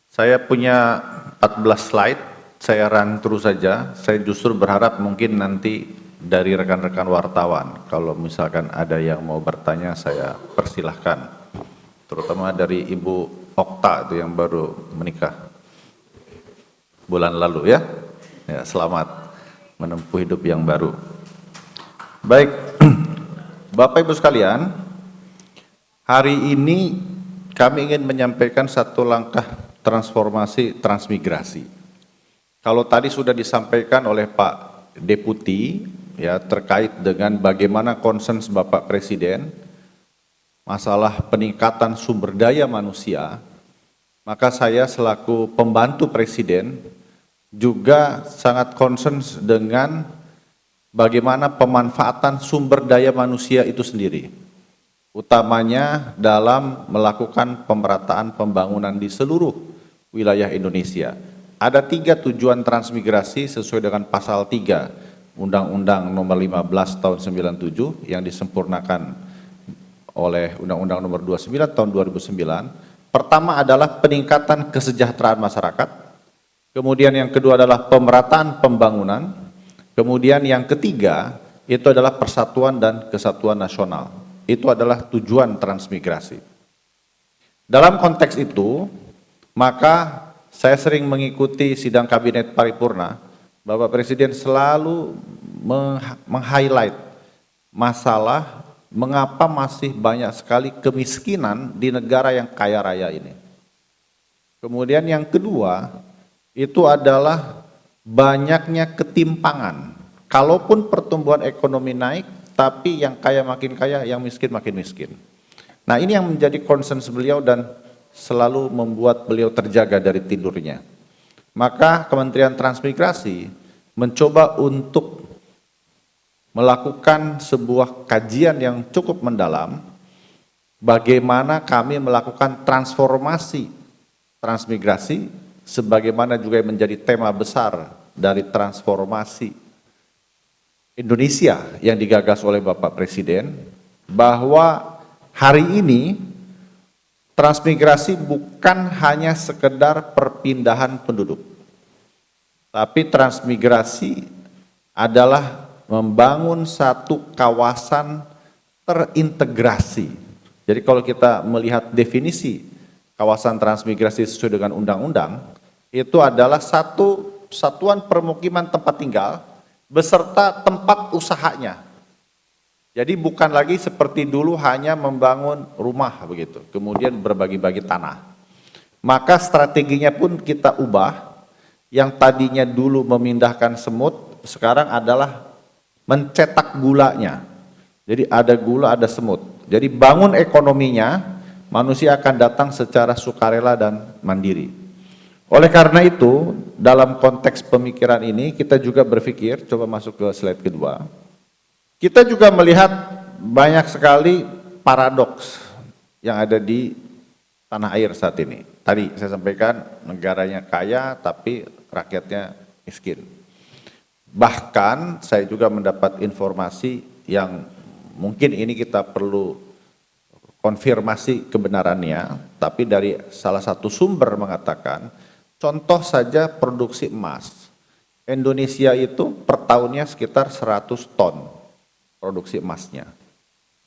Saya punya 14 slide. Saya run terus saja, saya justru berharap mungkin nanti dari rekan-rekan wartawan, kalau misalkan ada yang mau bertanya saya persilahkan, terutama dari Ibu Okta itu yang baru menikah bulan lalu ya, selamat menempuh hidup yang baru. Baik, Bapak Ibu sekalian, hari ini kami ingin menyampaikan satu langkah transformasi transmigrasi. Kalau tadi sudah disampaikan oleh Pak Deputi ya terkait dengan bagaimana concern Bapak Presiden masalah peningkatan sumber daya manusia, maka saya selaku pembantu Presiden juga sangat concern dengan bagaimana pemanfaatan sumber daya manusia itu sendiri, utamanya dalam melakukan pemerataan pembangunan di seluruh wilayah Indonesia. Ada 3 tujuan transmigrasi sesuai dengan pasal 3 Undang-Undang Nomor 15 Tahun 97 yang disempurnakan oleh Undang-Undang Nomor 29 Tahun 2009. Pertama adalah peningkatan kesejahteraan masyarakat, kemudian yang kedua adalah pemerataan pembangunan, kemudian yang ketiga itu adalah persatuan dan kesatuan nasional. Itu adalah tujuan transmigrasi. Dalam konteks itu, maka saya sering mengikuti sidang kabinet paripurna, Bapak Presiden selalu meng-highlight masalah mengapa masih banyak sekali kemiskinan di negara yang kaya raya ini. Kemudian yang kedua, itu adalah banyaknya ketimpangan. Kalaupun pertumbuhan ekonomi naik, tapi yang kaya makin kaya, yang miskin makin miskin. Nah ini yang menjadi concern beliau dan selalu membuat beliau terjaga dari tidurnya. Maka Kementerian Transmigrasi mencoba untuk melakukan sebuah kajian yang cukup mendalam bagaimana kami melakukan transformasi transmigrasi sebagaimana juga menjadi tema besar dari transformasi Indonesia yang digagas oleh Bapak Presiden, bahwa hari ini transmigrasi bukan hanya sekedar perpindahan penduduk, tapi transmigrasi adalah membangun satu kawasan terintegrasi. Jadi kalau kita melihat definisi kawasan transmigrasi sesuai dengan undang-undang, itu adalah satu satuan permukiman tempat tinggal beserta tempat usahanya. Jadi bukan lagi seperti dulu hanya membangun rumah begitu, kemudian berbagi-bagi tanah. Maka strateginya pun kita ubah, yang tadinya dulu memindahkan semut, sekarang adalah mencetak gulanya. Jadi ada gula, ada semut. Jadi bangun ekonominya, manusia akan datang secara sukarela dan mandiri. Oleh karena itu, dalam konteks pemikiran ini, kita juga berpikir, coba masuk ke slide kedua, kita juga melihat banyak sekali paradoks yang ada di tanah air saat ini. Tadi saya sampaikan negaranya kaya tapi rakyatnya miskin. Bahkan saya juga mendapat informasi yang mungkin ini kita perlu konfirmasi kebenarannya, tapi dari salah satu sumber mengatakan, contoh saja produksi emas. Indonesia itu per tahunnya sekitar 100 ton. Produksi emasnya.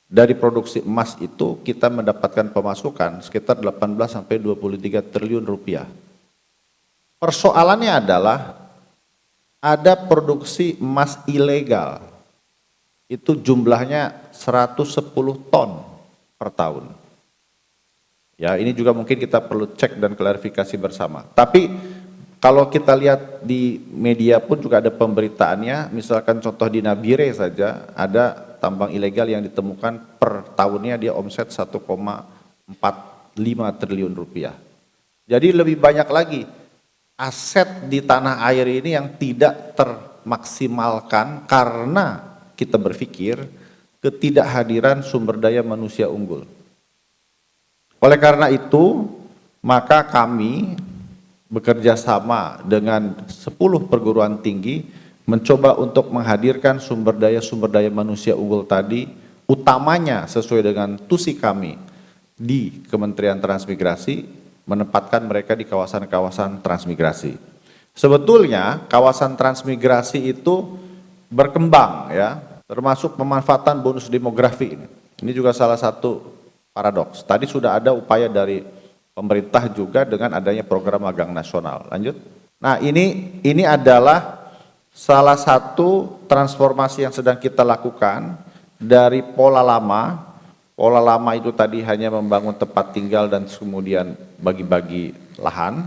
Dari produksi emas itu kita mendapatkan pemasukan sekitar 18 sampai 23 triliun rupiah. Persoalannya adalah ada produksi emas ilegal. Itu jumlahnya 110 ton per tahun. Ya, ini juga mungkin kita perlu cek dan klarifikasi bersama. Tapi kalau kita lihat di media pun juga ada pemberitaannya, misalkan contoh di Nabire saja, ada tambang ilegal yang ditemukan per tahunnya dia omset 1,45 triliun rupiah. Jadi lebih banyak lagi aset di tanah air ini yang tidak termaksimalkan karena kita berpikir ketidakhadiran sumber daya manusia unggul. Oleh karena itu, maka kami bekerja sama dengan 10 perguruan tinggi mencoba untuk menghadirkan sumber daya manusia unggul tadi, utamanya sesuai dengan tusi kami di Kementerian Transmigrasi, menempatkan mereka di kawasan-kawasan transmigrasi. Sebetulnya kawasan transmigrasi itu berkembang ya, termasuk pemanfaatan bonus demografi ini. Ini juga salah satu paradoks. Tadi sudah ada upaya dari pemerintah juga dengan adanya program magang nasional. Lanjut. Nah, ini adalah salah satu transformasi yang sedang kita lakukan dari pola lama. Pola lama itu tadi hanya membangun tempat tinggal dan kemudian bagi-bagi lahan.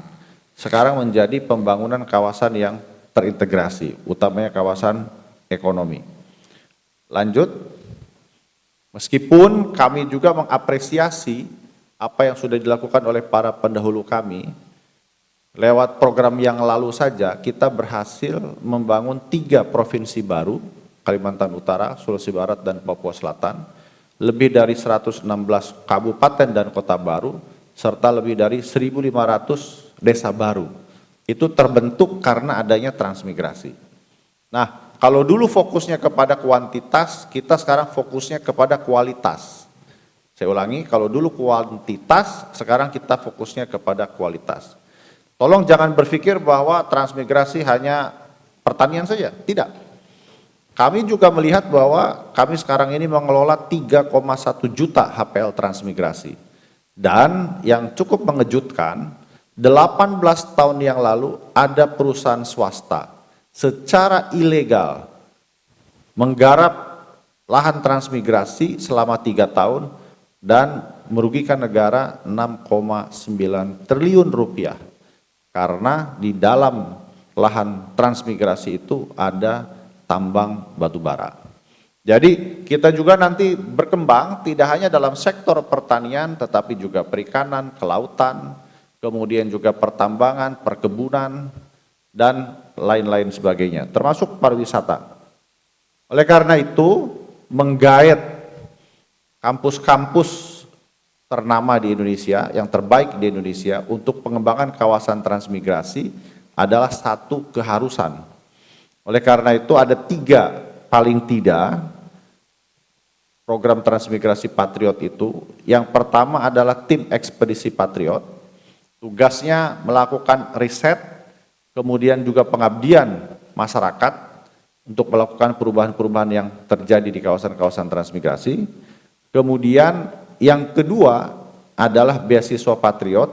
Sekarang menjadi pembangunan kawasan yang terintegrasi, utamanya kawasan ekonomi. Lanjut. Meskipun kami juga mengapresiasi apa yang sudah dilakukan oleh para pendahulu kami, lewat program yang lalu saja kita berhasil membangun 3 provinsi baru, Kalimantan Utara, Sulawesi Barat, dan Papua Selatan, lebih dari 116 kabupaten dan kota baru, serta lebih dari 1.500 desa baru. Itu terbentuk karena adanya transmigrasi. Nah, kalau dulu fokusnya kepada kuantitas, kita sekarang fokusnya kepada kualitas. Saya ulangi, kalau dulu kuantitas, sekarang kita fokusnya kepada kualitas. Tolong jangan berpikir bahwa transmigrasi hanya pertanian saja, tidak. Kami juga melihat bahwa kami sekarang ini mengelola 3,1 juta HPL transmigrasi. Dan yang cukup mengejutkan, 18 tahun yang lalu ada perusahaan swasta secara ilegal menggarap lahan transmigrasi selama 3 tahun dan merugikan negara 6,9 triliun rupiah. Karena di dalam lahan transmigrasi itu ada tambang batu bara. Jadi kita juga nanti berkembang tidak hanya dalam sektor pertanian tetapi juga perikanan, kelautan, kemudian juga pertambangan, perkebunan, dan lain-lain sebagainya, termasuk pariwisata. Oleh karena itu, menggait kampus-kampus ternama di Indonesia, yang terbaik di Indonesia untuk pengembangan kawasan transmigrasi adalah satu keharusan. Oleh karena itu ada 3 paling tidak program transmigrasi Patriot itu. Yang pertama adalah tim ekspedisi Patriot, tugasnya melakukan riset, kemudian juga pengabdian masyarakat untuk melakukan perubahan-perubahan yang terjadi di kawasan-kawasan transmigrasi. Kemudian yang kedua adalah beasiswa Patriot.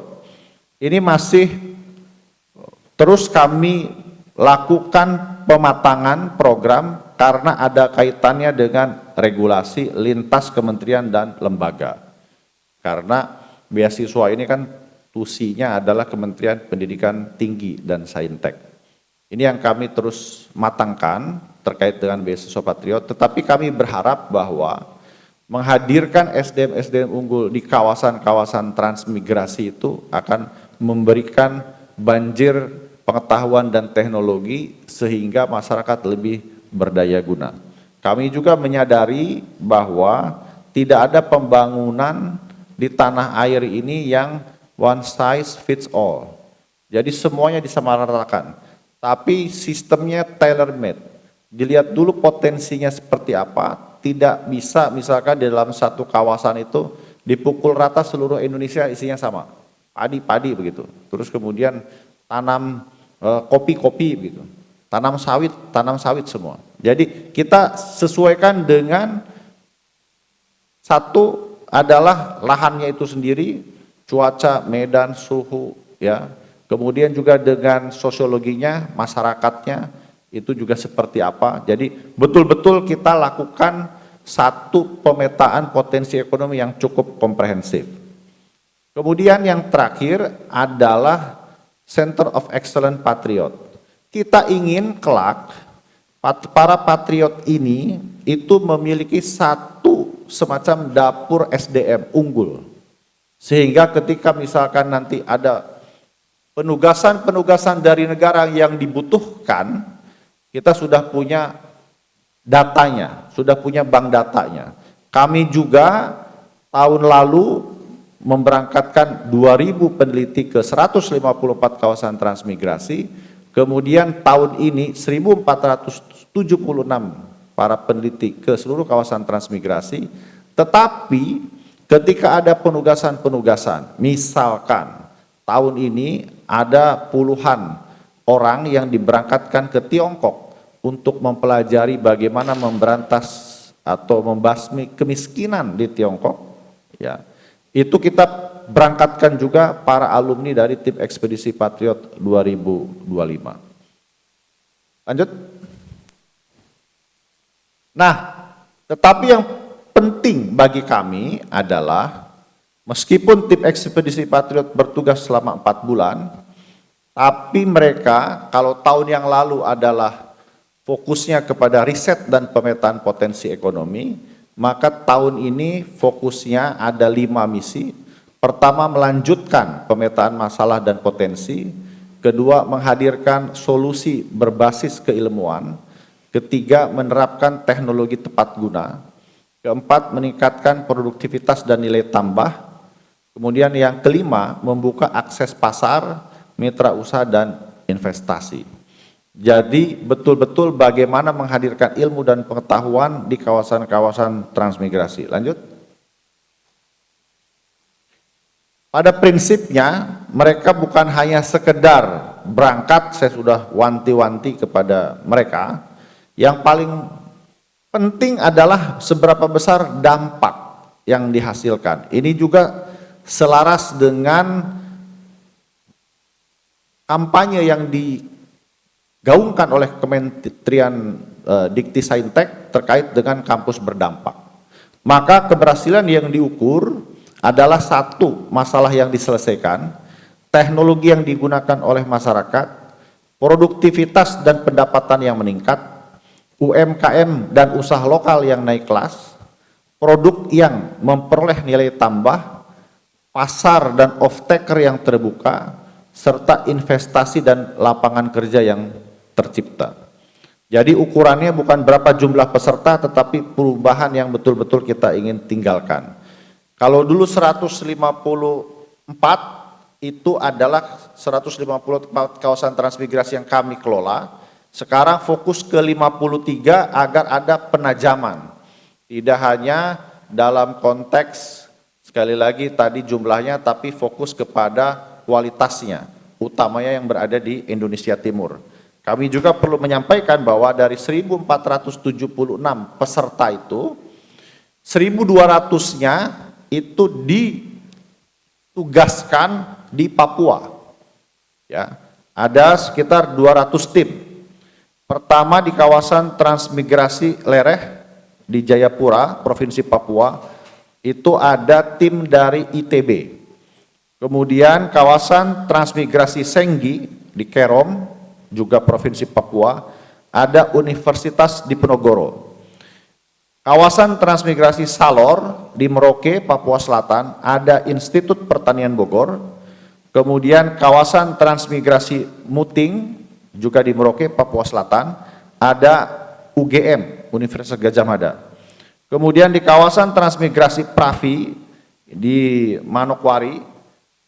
Ini masih terus kami lakukan pematangan program karena ada kaitannya dengan regulasi lintas kementerian dan lembaga. Karena beasiswa ini kan tusinya adalah Kementerian Pendidikan Tinggi dan Saintek. Ini yang kami terus matangkan terkait dengan beasiswa Patriot, tetapi kami berharap bahwa menghadirkan SDM-SDM unggul di kawasan-kawasan transmigrasi itu akan memberikan banjir pengetahuan dan teknologi sehingga masyarakat lebih berdaya guna. Kami juga menyadari bahwa tidak ada pembangunan di tanah air ini yang one size fits all. Jadi semuanya disamaratakan. Tapi sistemnya tailor-made. Dilihat dulu potensinya seperti apa, tidak bisa misalkan di dalam satu kawasan itu dipukul rata seluruh Indonesia isinya sama. Padi-padi begitu. Terus kemudian tanam kopi-kopi begitu. Tanam sawit semua. Jadi kita sesuaikan dengan satu adalah lahannya itu sendiri, cuaca, medan, suhu, ya. Kemudian juga dengan sosiologinya, masyarakatnya itu juga seperti apa. Jadi betul-betul kita lakukan satu pemetaan potensi ekonomi yang cukup komprehensif. Kemudian yang terakhir adalah Center of Excellence Patriot. Kita ingin kelak para patriot ini itu memiliki satu semacam dapur SDM unggul. Sehingga ketika misalkan nanti ada penugasan-penugasan dari negara yang dibutuhkan, kita sudah punya datanya, sudah punya bank datanya. Kami juga tahun lalu memberangkatkan 2.000 peneliti ke 154 kawasan transmigrasi, kemudian tahun ini 1.476 para peneliti ke seluruh kawasan transmigrasi, tetapi ketika ada penugasan-penugasan, misalkan tahun ini ada puluhan orang yang diberangkatkan ke Tiongkok untuk mempelajari bagaimana memberantas atau membasmi kemiskinan di Tiongkok. Ya, itu kita berangkatkan juga para alumni dari tim ekspedisi Patriot 2025. Lanjut. Nah, tetapi yang penting bagi kami adalah meskipun tim ekspedisi Patriot bertugas selama 4 bulan, tapi mereka kalau tahun yang lalu adalah fokusnya kepada riset dan pemetaan potensi ekonomi, maka tahun ini fokusnya ada 5 misi. Pertama, melanjutkan pemetaan masalah dan potensi. Kedua, menghadirkan solusi berbasis keilmuan. Ketiga, menerapkan teknologi tepat guna. Keempat, meningkatkan produktivitas dan nilai tambah. Kemudian yang kelima, membuka akses pasar, mitra usaha, dan investasi. Jadi betul-betul bagaimana menghadirkan ilmu dan pengetahuan di kawasan-kawasan transmigrasi. Lanjut. Pada prinsipnya mereka bukan hanya sekedar berangkat, saya sudah wanti-wanti kepada mereka. Yang paling penting adalah seberapa besar dampak yang dihasilkan. Ini juga selaras dengan kampanye yang digaungkan oleh Kementerian Dikti Saintek terkait dengan kampus berdampak. Maka keberhasilan yang diukur adalah satu, masalah yang diselesaikan, teknologi yang digunakan oleh masyarakat, produktivitas dan pendapatan yang meningkat, UMKM dan usaha lokal yang naik kelas, produk yang memperoleh nilai tambah, pasar dan off-taker yang terbuka, serta investasi dan lapangan kerja yang tercipta. Jadi ukurannya bukan berapa jumlah peserta, tetapi perubahan yang betul-betul kita ingin tinggalkan. Kalau dulu 154 itu adalah 154 kawasan transmigrasi yang kami kelola, sekarang fokus ke 53 agar ada penajaman. Tidak hanya dalam konteks, sekali lagi tadi jumlahnya, tapi fokus kepada kualitasnya, utamanya yang berada di Indonesia Timur. Kami juga perlu menyampaikan bahwa dari 1.476 peserta itu, 1.200-nya itu di tugaskan di Papua. Ya, ada sekitar 200 tim. Pertama di kawasan transmigrasi Lereh di Jayapura, Provinsi Papua, itu ada tim dari ITB. Kemudian kawasan transmigrasi Senggi di Kerom, juga Provinsi Papua, ada Universitas Diponegoro. Kawasan transmigrasi Salor di Merauke, Papua Selatan, ada Institut Pertanian Bogor. Kemudian kawasan transmigrasi Muting, juga di Merauke, Papua Selatan, ada UGM, Universitas Gadjah Mada. Kemudian di kawasan transmigrasi Pravi di Manokwari,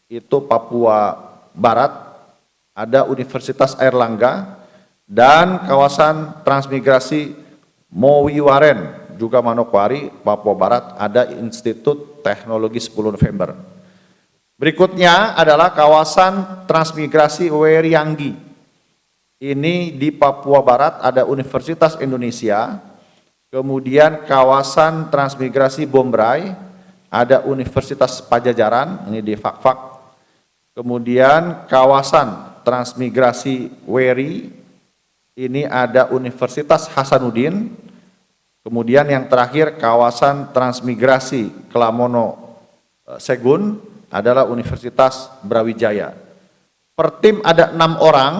itu Papua Barat, ada Universitas Airlangga, dan kawasan transmigrasi Mowiwaren, juga Manokwari, Papua Barat, ada Institut Teknologi 10 November. Berikutnya adalah kawasan transmigrasi Werianggi. Ini di Papua Barat ada Universitas Indonesia, kemudian kawasan transmigrasi Bombray, ada Universitas Pajajaran, ini di Fakfak, kemudian kawasan transmigrasi Weri, ini ada Universitas Hasanuddin, kemudian yang terakhir kawasan transmigrasi Kelamono Segun adalah Universitas Brawijaya. Per tim ada 6 orang,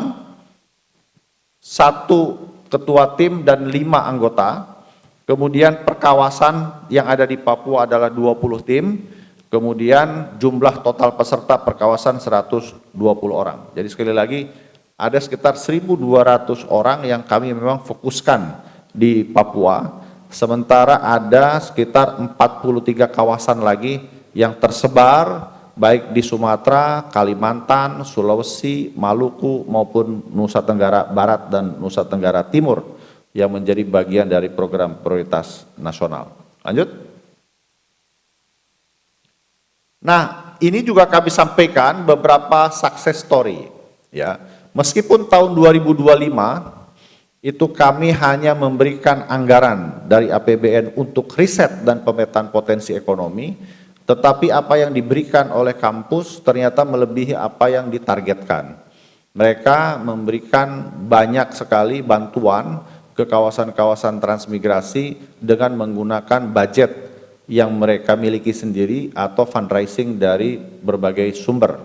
1 ketua tim dan 5 anggota. Kemudian per kawasan yang ada di Papua adalah 20 tim. Kemudian jumlah total peserta per kawasan 120 orang. Jadi sekali lagi ada sekitar 1.200 orang yang kami memang fokuskan di Papua. Sementara ada sekitar 43 kawasan lagi yang tersebar baik di Sumatera, Kalimantan, Sulawesi, Maluku maupun Nusa Tenggara Barat dan Nusa Tenggara Timur yang menjadi bagian dari program prioritas nasional. Lanjut. Nah, ini juga kami sampaikan beberapa success story. Ya, meskipun tahun 2025 itu kami hanya memberikan anggaran dari APBN untuk riset dan pemetaan potensi ekonomi, tetapi apa yang diberikan oleh kampus ternyata melebihi apa yang ditargetkan. Mereka memberikan banyak sekali bantuan ke kawasan-kawasan transmigrasi dengan menggunakan budget yang mereka miliki sendiri atau fundraising dari berbagai sumber.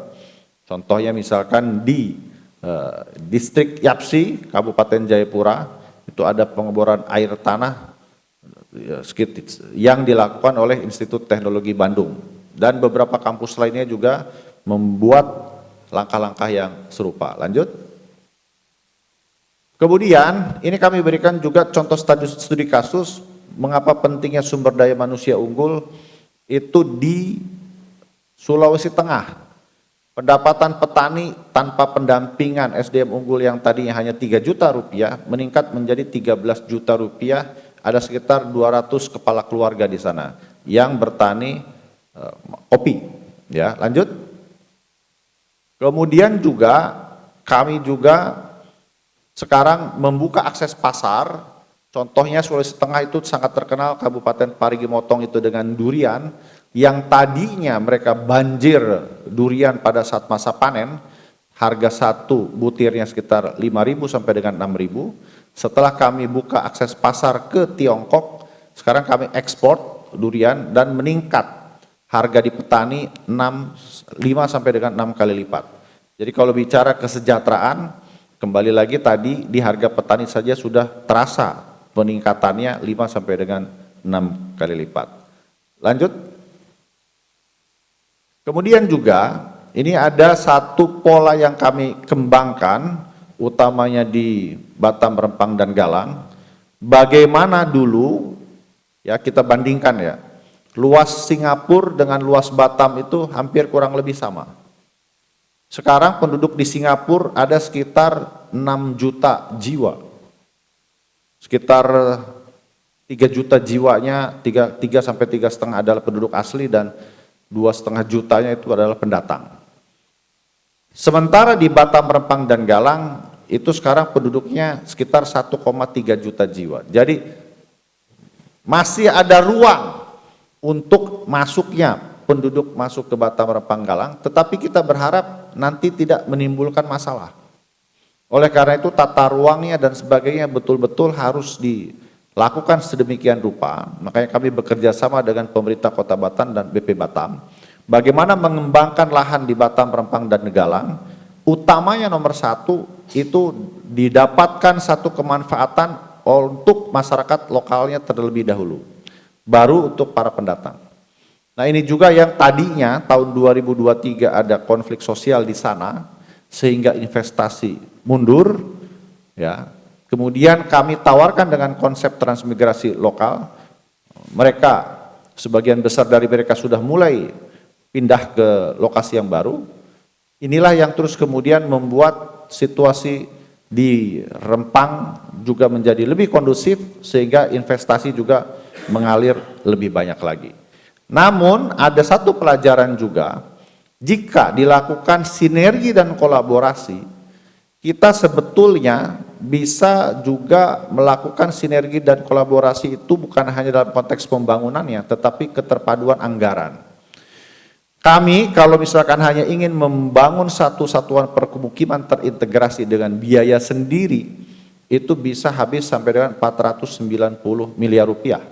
Contohnya misalkan di distrik Yapsi, Kabupaten Jayapura, itu ada pengeboran air tanah yang dilakukan oleh Institut Teknologi Bandung, dan beberapa kampus lainnya juga membuat langkah-langkah yang serupa. Lanjut. Kemudian ini kami berikan juga contoh studi kasus mengapa pentingnya sumber daya manusia unggul itu di Sulawesi Tengah. Pendapatan petani tanpa pendampingan SDM unggul yang tadinya hanya 3 juta rupiah meningkat menjadi 13 juta rupiah. Ada sekitar 200 kepala keluarga di sana yang bertani kopi. Ya, lanjut. Kemudian juga kami juga sekarang membuka akses pasar. Contohnya Sulawesi Tengah itu sangat terkenal Kabupaten Parigi Motong itu dengan durian yang tadinya mereka banjir durian pada saat masa panen. Harga satu butirnya sekitar 5.000 sampai dengan 6.000. Setelah kami buka akses pasar ke Tiongkok, sekarang kami ekspor durian dan meningkat harga di petani 5 sampai dengan 6 kali lipat. Jadi kalau bicara kesejahteraan, kembali lagi tadi di harga petani saja sudah terasa peningkatannya 5 sampai dengan 6 kali lipat. Lanjut. Kemudian juga ini ada satu pola yang kami kembangkan, utamanya di Batam, Rempang, dan Galang. Bagaimana dulu, ya kita bandingkan ya, luas Singapura dengan luas Batam itu hampir kurang lebih sama. Sekarang penduduk di Singapura ada sekitar 6 juta jiwa. Sekitar 3 juta jiwanya, 3 sampai 3,5 adalah penduduk asli dan 2,5 jutanya itu adalah pendatang. Sementara di Batam, Rempang, dan Galang itu sekarang penduduknya sekitar 1,3 juta jiwa. Jadi masih ada ruang untuk masuknya penduduk masuk ke Batam, Rempang, Galang, tetapi kita berharap nanti tidak menimbulkan masalah. Oleh karena itu tata ruangnya dan sebagainya betul-betul harus dilakukan sedemikian rupa. Makanya kami bekerja sama dengan pemerintah Kota Batam dan BP Batam. Bagaimana mengembangkan lahan di Batam, Rempang, dan Galang, utamanya nomor satu itu didapatkan satu kemanfaatan untuk masyarakat lokalnya terlebih dahulu, baru untuk para pendatang. Nah ini juga yang tadinya tahun 2023 ada konflik sosial di sana, sehingga investasi mundur, ya. Kemudian kami tawarkan dengan konsep transmigrasi lokal, mereka sebagian besar dari mereka sudah mulai pindah ke lokasi yang baru. Inilah yang terus kemudian membuat situasi di Rempang juga menjadi lebih kondusif sehingga investasi juga mengalir lebih banyak lagi. Namun ada satu pelajaran juga, jika dilakukan sinergi dan kolaborasi, kita sebetulnya bisa juga melakukan sinergi dan kolaborasi itu bukan hanya dalam konteks pembangunannya, tetapi keterpaduan anggaran. Kami kalau misalkan hanya ingin membangun satu satuan permukiman terintegrasi dengan biaya sendiri, itu bisa habis sampai dengan 490 miliar rupiah.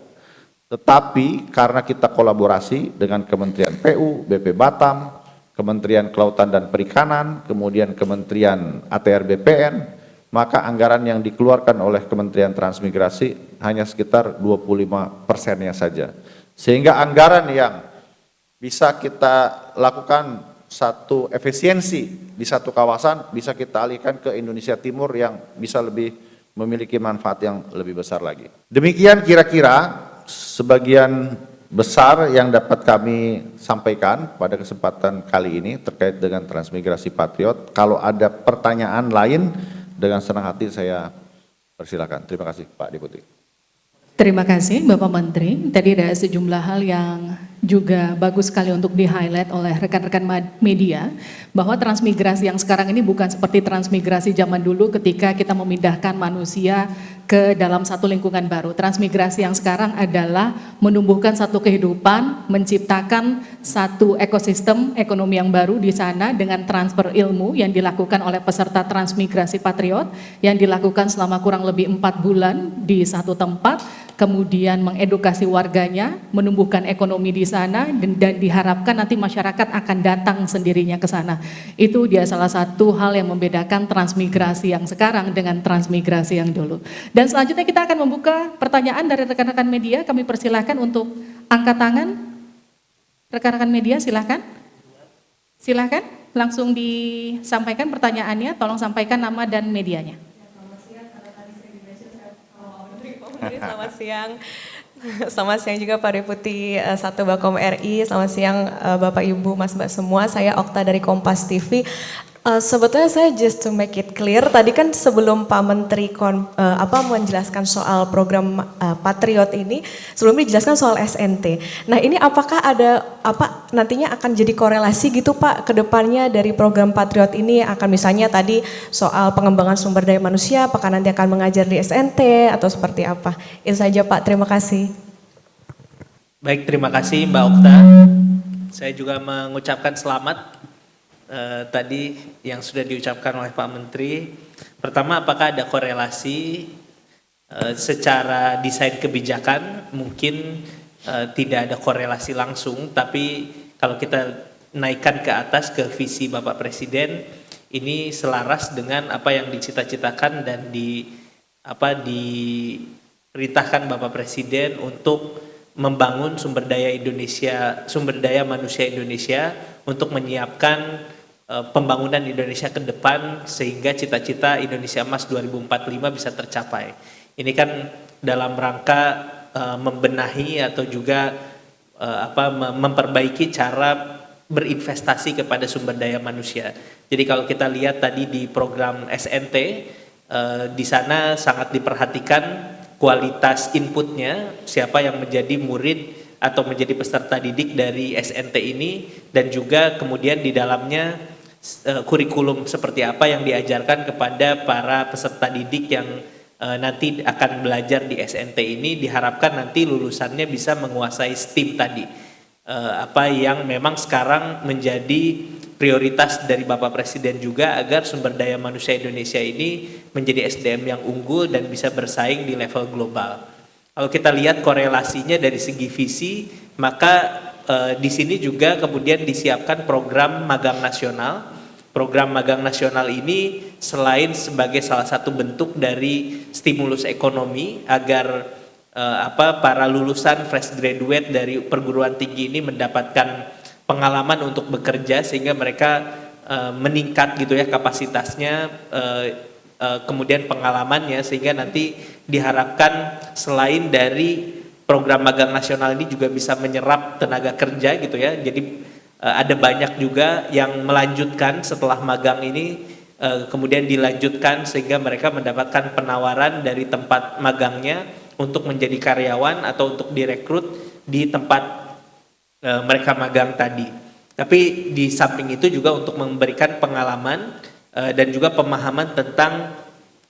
Tetapi karena kita kolaborasi dengan Kementerian PU, BP Batam, Kementerian Kelautan dan Perikanan, kemudian Kementerian ATR BPN, maka anggaran yang dikeluarkan oleh Kementerian Transmigrasi hanya sekitar 25%-nya saja. Sehingga anggaran yang bisa kita lakukan satu efisiensi di satu kawasan bisa kita alihkan ke Indonesia Timur yang bisa lebih memiliki manfaat yang lebih besar lagi. Demikian kira-kira sebagian besar yang dapat kami sampaikan pada kesempatan kali ini terkait dengan Transmigrasi Patriot. Kalau ada pertanyaan lain dengan senang hati saya persilakan. Terima kasih Pak Deputi. Terima kasih Bapak Menteri. Tadi ada sejumlah hal yang juga bagus sekali untuk di-highlight oleh rekan-rekan media, bahwa transmigrasi yang sekarang ini bukan seperti transmigrasi zaman dulu ketika kita memindahkan manusia ke dalam satu lingkungan baru. Transmigrasi yang sekarang adalah menumbuhkan satu kehidupan, menciptakan satu ekosistem ekonomi yang baru di sana dengan transfer ilmu yang dilakukan oleh peserta Transmigrasi Patriot yang dilakukan selama kurang lebih 4 bulan di satu tempat, kemudian mengedukasi warganya, menumbuhkan ekonomi di sana, dan diharapkan nanti masyarakat akan datang sendirinya ke sana. Itu dia salah satu hal yang membedakan transmigrasi yang sekarang dengan transmigrasi yang dulu. Dan selanjutnya kita akan membuka pertanyaan dari rekan-rekan media. Kami persilahkan untuk angkat tangan. Rekan-rekan media silahkan. Silahkan langsung disampaikan pertanyaannya, tolong sampaikan nama dan medianya. Selamat siang. Selamat siang juga Pak Deputi 1 Bakom RI. Selamat siang Bapak Ibu Mas Mbak semua. Saya Okta dari Kompas TV. Sebetulnya saya just to make it clear, tadi kan sebelum Pak Menteri menjelaskan soal program Patriot ini, sebelum dijelaskan soal SNT. Nah ini apakah ada nantinya akan jadi korelasi gitu Pak ke depannya dari program Patriot ini, akan misalnya tadi soal pengembangan sumber daya manusia, apakah nanti akan mengajar di SNT atau seperti apa? Itu saja Pak, terima kasih. Baik, terima kasih Mbak Okta. Saya juga mengucapkan selamat tadi yang sudah diucapkan oleh Pak Menteri. Pertama, apakah ada korelasi secara desain kebijakan? Mungkin tidak ada korelasi langsung, tapi kalau kita naikkan ke atas ke visi Bapak Presiden, ini selaras dengan apa yang dicita-citakan dan diperintahkan Bapak Presiden untuk membangun sumber daya manusia Indonesia untuk menyiapkan pembangunan Indonesia ke depan sehingga cita-cita Indonesia Emas 2045 bisa tercapai. Ini kan dalam rangka membenahi atau juga memperbaiki cara berinvestasi kepada sumber daya manusia. Jadi kalau kita lihat tadi di program SNT, di sana sangat diperhatikan kualitas inputnya, siapa yang menjadi murid atau menjadi peserta didik dari SNT ini, dan juga kemudian di dalamnya kurikulum seperti apa yang diajarkan kepada para peserta didik yang nanti akan belajar di SNT ini. Diharapkan nanti lulusannya bisa menguasai STEAM tadi, apa yang memang sekarang menjadi prioritas dari Bapak Presiden juga, agar sumber daya manusia Indonesia ini menjadi SDM yang unggul dan bisa bersaing di level global. Kalau kita lihat korelasinya dari segi visi, maka di sini juga kemudian disiapkan program magang nasional. Program magang nasional ini selain sebagai salah satu bentuk dari stimulus ekonomi agar para lulusan fresh graduate dari perguruan tinggi ini mendapatkan pengalaman untuk bekerja sehingga mereka meningkat gitu ya kapasitasnya, kemudian pengalamannya, sehingga nanti diharapkan selain dari program magang nasional ini juga bisa menyerap tenaga kerja gitu ya. Jadi ada banyak juga yang melanjutkan setelah magang ini, kemudian dilanjutkan sehingga mereka mendapatkan penawaran dari tempat magangnya untuk menjadi karyawan atau untuk direkrut di tempat mereka magang tadi. Tapi di samping itu juga untuk memberikan pengalaman dan juga pemahaman tentang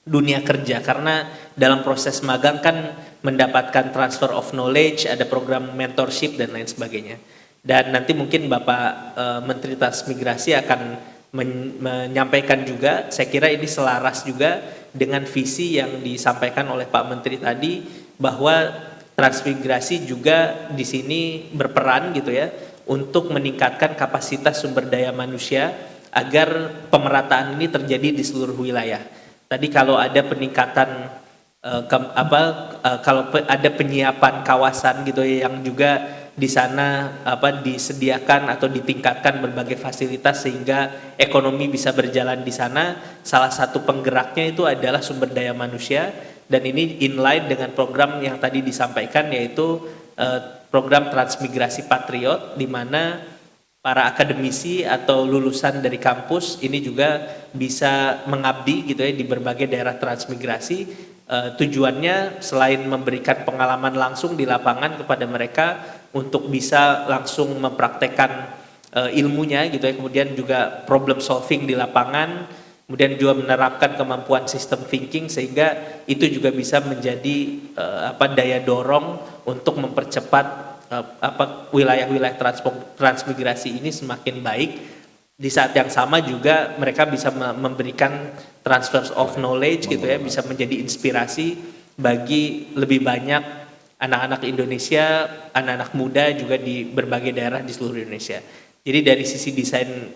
dunia kerja, karena dalam proses magang kan mendapatkan transfer of knowledge, ada program mentorship dan lain sebagainya. Dan nanti mungkin Bapak Menteri Transmigrasi akan menyampaikan juga, saya kira ini selaras juga dengan visi yang disampaikan oleh Pak Menteri tadi, bahwa transmigrasi juga di sini berperan gitu ya untuk meningkatkan kapasitas sumber daya manusia agar pemerataan ini terjadi di seluruh wilayah. Tadi kalau ada peningkatan kalau ada penyiapan kawasan gitu ya, yang juga di sana disediakan atau ditingkatkan berbagai fasilitas sehingga ekonomi bisa berjalan di sana, salah satu penggeraknya itu adalah sumber daya manusia, dan ini inline dengan program yang tadi disampaikan, yaitu program Transmigrasi Patriot, di mana para akademisi atau lulusan dari kampus ini juga bisa mengabdi gitu ya di berbagai daerah transmigrasi. Tujuannya selain memberikan pengalaman langsung di lapangan kepada mereka untuk bisa langsung mempraktekkan ilmunya gitu ya, kemudian juga problem solving di lapangan, kemudian juga menerapkan kemampuan sistem thinking, sehingga itu juga bisa menjadi daya dorong untuk mempercepat wilayah-wilayah transmigrasi ini semakin baik. Di saat yang sama juga mereka bisa memberikan transfer of knowledge gitu ya, bisa menjadi inspirasi bagi lebih banyak anak-anak Indonesia, anak-anak muda juga di berbagai daerah di seluruh Indonesia. Jadi dari sisi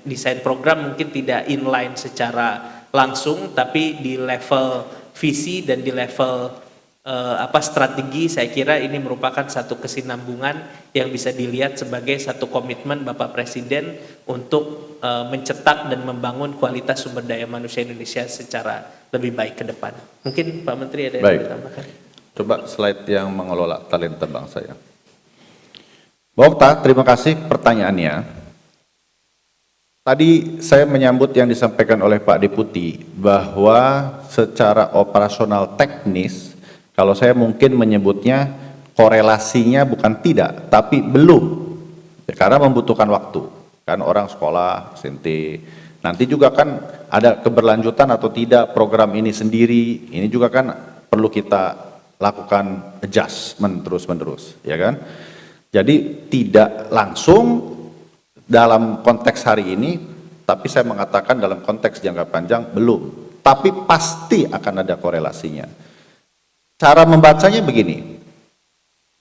desain program mungkin tidak inline secara langsung, tapi di level visi dan di level strategi, saya kira ini merupakan satu kesinambungan yang bisa dilihat sebagai satu komitmen Bapak Presiden untuk mencetak dan membangun kualitas sumber daya manusia Indonesia secara lebih baik ke depan. Mungkin Pak Menteri ada yang ditambahkan? Coba slide yang mengelola talenta bangsa ya. Mbak Okta, terima kasih pertanyaannya. Tadi saya menyambut yang disampaikan oleh Pak Deputi, bahwa secara operasional teknis, kalau saya mungkin menyebutnya korelasinya bukan tidak, tapi belum, ya, karena membutuhkan waktu. Kan orang sekolah, SNT, nanti juga kan ada keberlanjutan atau tidak program ini sendiri, ini juga kan perlu kita lakukan adjustment terus-menerus, ya kan? Jadi tidak langsung dalam konteks hari ini, tapi saya mengatakan dalam konteks jangka panjang belum, tapi pasti akan ada korelasinya. Cara membacanya begini,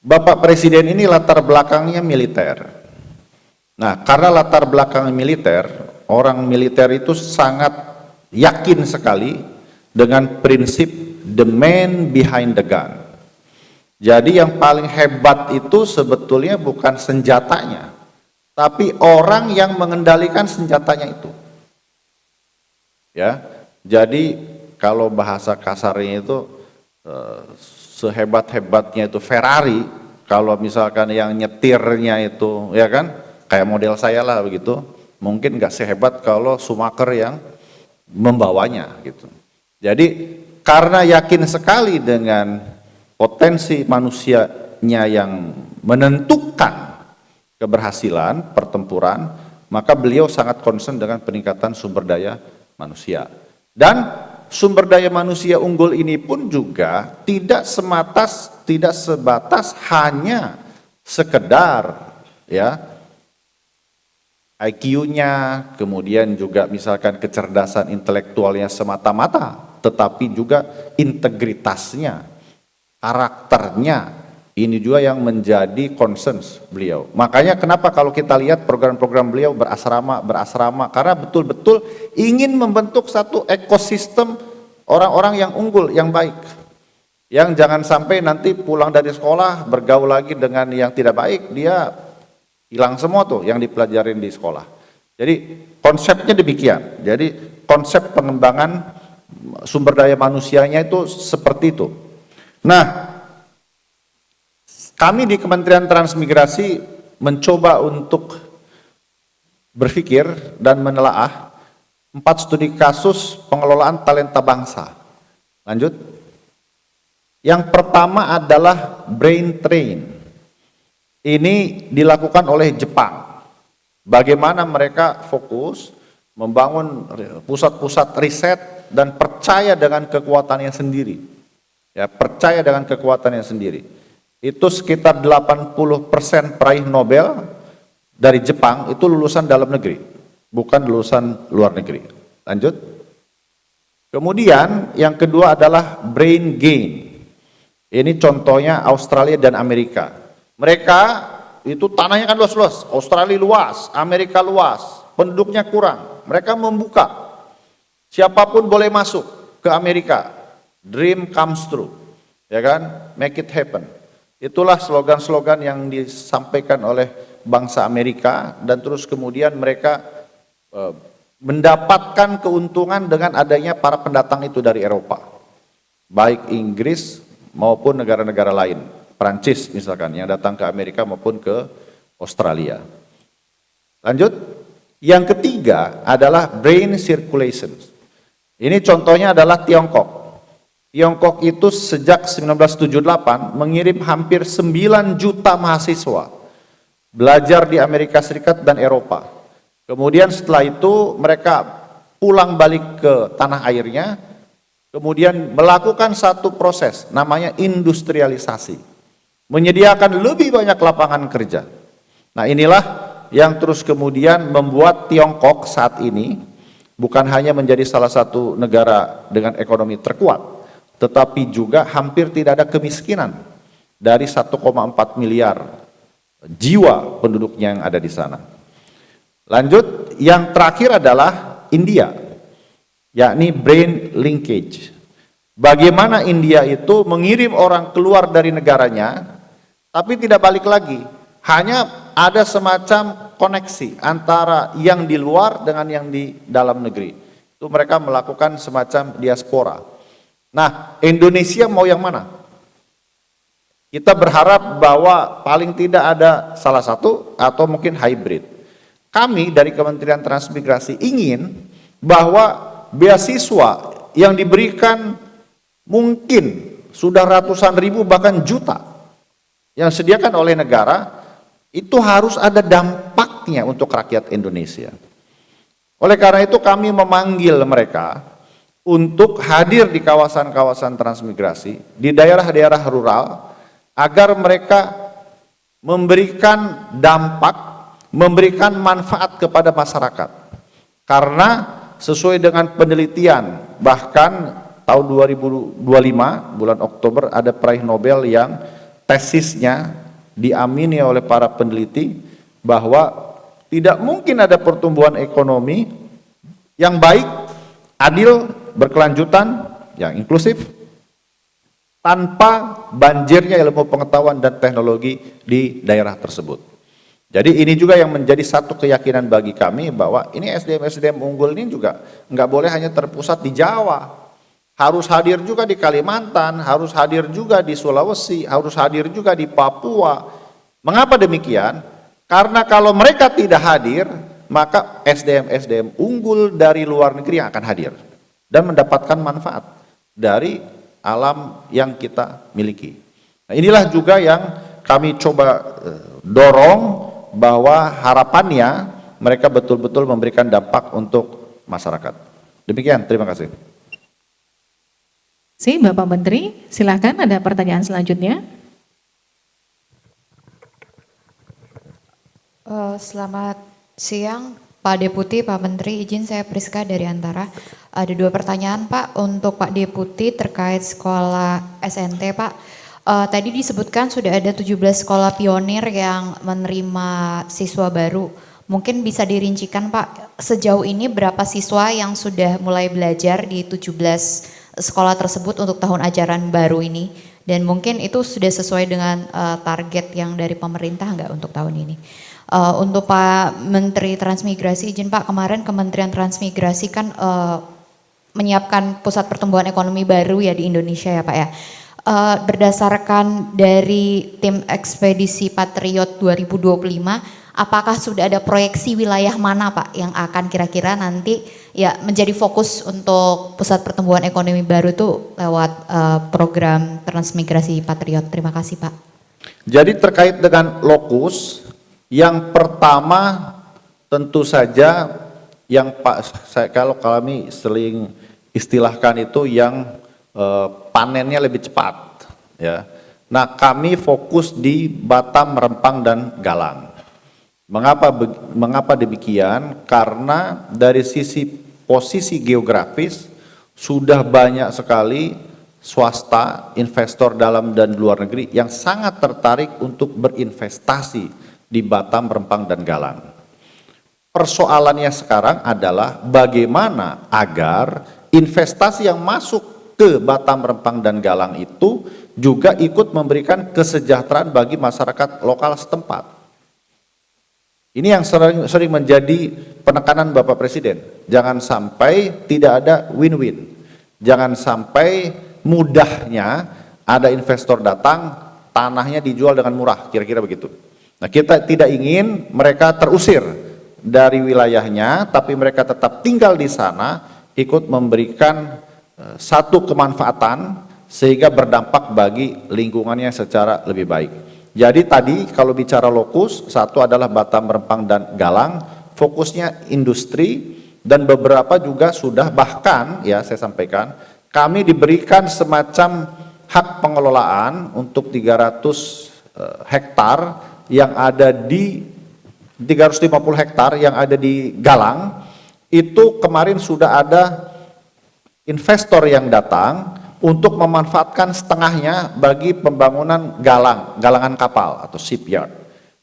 Bapak Presiden ini latar belakangnya militer. Nah, karena latar belakang militer, orang militer itu sangat yakin sekali dengan prinsip the man behind the gun. Jadi yang paling hebat itu sebetulnya bukan senjatanya, tapi orang yang mengendalikan senjatanya itu. Ya, jadi kalau bahasa kasarnya itu sehebat-hebatnya itu Ferrari, kalau misalkan yang nyetirnya itu, ya kan, kayak model saya lah begitu, mungkin nggak sehebat kalau Schumacher yang membawanya gitu. Jadi karena yakin sekali dengan potensi manusianya yang menentukan keberhasilan pertempuran, maka beliau sangat concern dengan peningkatan sumber daya manusia. Dan sumber daya manusia unggul ini pun juga tidak sebatas hanya sekedar ya IQ-nya, kemudian juga misalkan kecerdasan intelektualnya semata-mata, tetapi juga integritasnya, karakternya, ini juga yang menjadi concern beliau. Makanya kenapa kalau kita lihat program-program beliau berasrama, karena betul-betul ingin membentuk satu ekosistem orang-orang yang unggul, yang baik. Yang jangan sampai nanti pulang dari sekolah bergaul lagi dengan yang tidak baik, dia hilang semua tuh yang dipelajarin di sekolah. Jadi konsepnya demikian. Jadi konsep pengembangan sumber daya manusianya itu seperti itu. Nah, kami di Kementerian Transmigrasi mencoba untuk berpikir dan menelaah 4 studi kasus pengelolaan talenta bangsa. Lanjut. Yang pertama adalah brain drain. Ini dilakukan oleh Jepang. Bagaimana mereka fokus membangun pusat-pusat riset dan percaya dengan kekuatannya sendiri. Ya, percaya dengan kekuatannya sendiri. Itu sekitar 80% peraih Nobel dari Jepang itu lulusan dalam negeri, bukan lulusan luar negeri. Lanjut. Kemudian yang kedua adalah brain gain. Ini contohnya Australia dan Amerika. Mereka itu tanahnya kan luas-luas, Australia luas, Amerika luas, penduduknya kurang. Mereka membuka, siapapun boleh masuk ke Amerika. Dream comes true, ya kan? Make it happen. Itulah slogan-slogan yang disampaikan oleh bangsa Amerika dan terus kemudian mereka mendapatkan keuntungan dengan adanya para pendatang itu dari Eropa. Baik Inggris maupun negara-negara lain. Prancis misalkan yang datang ke Amerika maupun ke Australia. Lanjut. Yang ketiga adalah brain circulation. Ini contohnya adalah Tiongkok. Tiongkok itu sejak 1978 mengirim hampir 9 juta mahasiswa belajar di Amerika Serikat dan Eropa. Kemudian setelah itu mereka pulang balik ke tanah airnya, kemudian melakukan satu proses namanya industrialisasi, menyediakan lebih banyak lapangan kerja. Nah inilah yang terus kemudian membuat Tiongkok saat ini bukan hanya menjadi salah satu negara dengan ekonomi terkuat, tetapi juga hampir tidak ada kemiskinan dari 1,4 miliar jiwa penduduknya yang ada di sana. Lanjut, yang terakhir adalah India, yakni brain linkage. Bagaimana India itu mengirim orang keluar dari negaranya, tapi tidak balik lagi. Hanya ada semacam koneksi antara yang di luar dengan yang di dalam negeri. Itu mereka melakukan semacam diaspora. Nah, Indonesia mau yang mana? Kita berharap bahwa paling tidak ada salah satu atau mungkin hybrid. Kami dari Kementerian Transmigrasi ingin bahwa beasiswa yang diberikan mungkin sudah ratusan ribu bahkan juta yang disediakan oleh negara itu harus ada dampaknya untuk rakyat Indonesia. Oleh karena itu kami memanggil mereka untuk hadir di kawasan-kawasan transmigrasi, di daerah-daerah rural, agar mereka memberikan dampak, memberikan manfaat kepada masyarakat. Karena sesuai dengan penelitian, bahkan tahun 2025, bulan Oktober, ada peraih Nobel yang tesisnya diamini oleh para peneliti, bahwa tidak mungkin ada pertumbuhan ekonomi yang baik, adil, berkelanjutan, yang inklusif, tanpa banjirnya ilmu pengetahuan dan teknologi di daerah tersebut. Jadi ini juga yang menjadi satu keyakinan bagi kami bahwa ini SDM-SDM unggul ini juga nggak boleh hanya terpusat di Jawa, harus hadir juga di Kalimantan, harus hadir juga di Sulawesi, harus hadir juga di Papua. Mengapa demikian? Karena kalau mereka tidak hadir, maka SDM-SDM unggul dari luar negeri yang akan hadir dan mendapatkan manfaat dari alam yang kita miliki. Nah, inilah juga yang kami coba dorong, bahwa harapannya mereka betul-betul memberikan dampak untuk masyarakat. Demikian, terima kasih. Bapak Menteri, silakan ada pertanyaan selanjutnya. Selamat siang, Pak Deputi, Pak Menteri. Izin saya Priska dari Antara. Ada 2 pertanyaan, Pak. Untuk Pak Deputi terkait sekolah SNT, Pak. Tadi disebutkan sudah ada 17 sekolah pionir yang menerima siswa baru. Mungkin bisa dirincikan, Pak, sejauh ini berapa siswa yang sudah mulai belajar di 17 sekolah tersebut untuk tahun ajaran baru ini? Dan mungkin itu sudah sesuai dengan target yang dari pemerintah enggak untuk tahun ini? Untuk Pak Menteri Transmigrasi, izin Pak, kemarin Kementerian Transmigrasi kan menyiapkan pusat pertumbuhan ekonomi baru ya di Indonesia ya Pak ya. Berdasarkan dari tim ekspedisi Patriot 2025, apakah sudah ada proyeksi wilayah mana Pak yang akan kira-kira nanti ya menjadi fokus untuk pusat pertumbuhan ekonomi baru itu lewat program transmigrasi Patriot? Terima kasih Pak. Jadi terkait dengan lokus, yang pertama tentu saja yang kalau kami sering istilahkan itu yang panennya lebih cepat ya. Nah, kami fokus di Batam, Rempang dan Galang. Mengapa demikian? Karena dari sisi posisi geografis sudah banyak sekali swasta, investor dalam dan luar negeri yang sangat tertarik untuk berinvestasi di Batam, Rempang dan Galang. Persoalannya sekarang adalah bagaimana agar investasi yang masuk ke Batam, Rempang dan Galang itu juga ikut memberikan kesejahteraan bagi masyarakat lokal setempat. Ini yang sering menjadi penekanan Bapak Presiden. Jangan sampai tidak ada win-win. Jangan sampai mudahnya ada investor datang, tanahnya dijual dengan murah, kira-kira begitu. Nah, kita tidak ingin mereka terusir dari wilayahnya, tapi mereka tetap tinggal di sana, ikut memberikan satu kemanfaatan sehingga berdampak bagi lingkungannya secara lebih baik. Jadi tadi kalau bicara lokus, satu adalah Batam, Rempang dan Galang, fokusnya industri dan beberapa juga sudah bahkan ya saya sampaikan, kami diberikan semacam hak pengelolaan untuk 300 hektar yang ada di 350 hektar yang ada di Galang. Itu kemarin sudah ada investor yang datang untuk memanfaatkan setengahnya bagi pembangunan galangan kapal atau shipyard.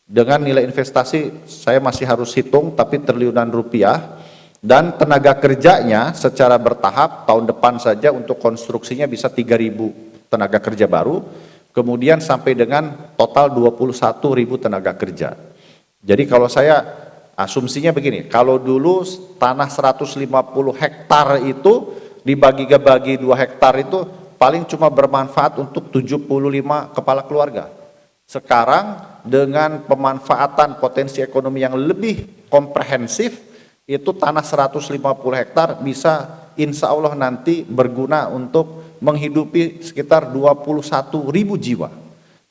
Dengan nilai investasi saya masih harus hitung tapi triliunan rupiah, dan tenaga kerjanya secara bertahap tahun depan saja untuk konstruksinya bisa 3.000 tenaga kerja baru, kemudian sampai dengan total 21.000 tenaga kerja. Jadi kalau saya asumsinya begini, kalau dulu tanah 150 hektar itu dibagi-bagi 2 hektar itu paling cuma bermanfaat untuk 75 kepala keluarga. Sekarang dengan pemanfaatan potensi ekonomi yang lebih komprehensif, itu tanah 150 hektar bisa insya Allah nanti berguna untuk menghidupi sekitar 21.000 jiwa.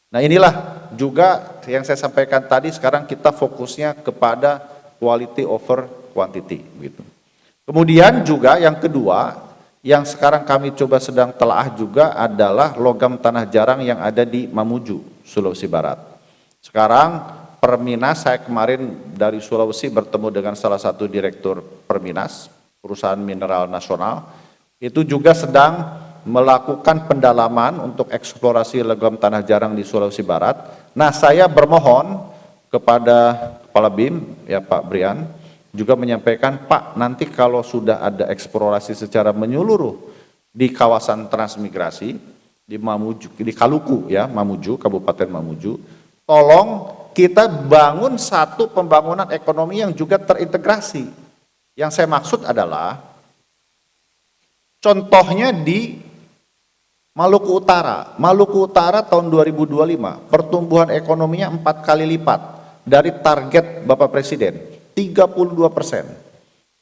Nah, inilah juga yang saya sampaikan tadi, sekarang kita fokusnya kepada quality over quantity gitu. Kemudian juga yang kedua, yang sekarang kami coba sedang telaah juga adalah logam tanah jarang yang ada di Mamuju, Sulawesi Barat. Sekarang Perminas, saya kemarin dari Sulawesi bertemu dengan salah satu direktur Perminas, perusahaan mineral nasional, itu juga sedang melakukan pendalaman untuk eksplorasi logam tanah jarang di Sulawesi Barat. Nah, saya bermohon kepada Kepala BIM, ya Pak Brian, juga menyampaikan, Pak, nanti kalau sudah ada eksplorasi secara menyeluruh di kawasan transmigrasi, di Mamuju, di Kaluku ya, Mamuju, Kabupaten Mamuju, tolong kita bangun satu pembangunan ekonomi yang juga terintegrasi. Yang saya maksud adalah, contohnya di Maluku Utara. Maluku Utara tahun 2025, pertumbuhan ekonominya 4 kali lipat dari target Bapak Presiden. 32%,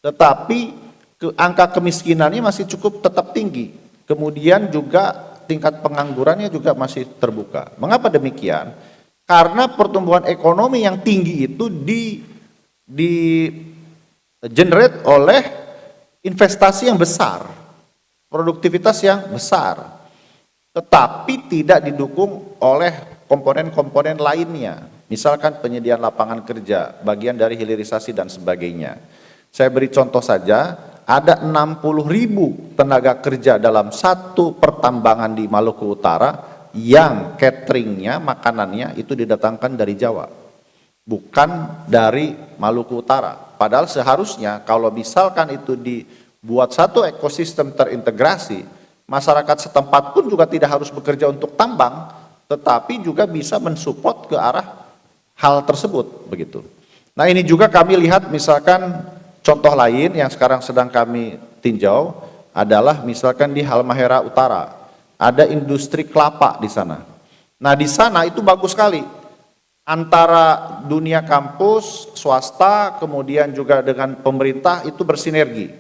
tetapi angka kemiskinannya masih cukup tetap tinggi, kemudian juga tingkat penganggurannya juga masih terbuka. Mengapa demikian? Karena pertumbuhan ekonomi yang tinggi itu di generate oleh investasi yang besar, produktivitas yang besar, tetapi tidak didukung oleh komponen-komponen lainnya. misalkan penyediaan lapangan kerja, bagian dari hilirisasi dan sebagainya. Saya beri contoh saja, ada 60.000 tenaga kerja dalam satu pertambangan di Maluku Utara yang cateringnya, makanannya itu didatangkan dari Jawa, bukan dari Maluku Utara. Padahal seharusnya kalau misalkan itu dibuat satu ekosistem terintegrasi, masyarakat setempat pun juga tidak harus bekerja untuk tambang, tetapi juga bisa mensupport ke arah hal tersebut begitu. Nah, ini juga kami lihat misalkan contoh lain yang sekarang sedang kami tinjau adalah misalkan di Halmahera Utara ada industri kelapa di sana. Nah, di sana itu bagus sekali antara dunia kampus, swasta, kemudian juga dengan pemerintah itu bersinergi.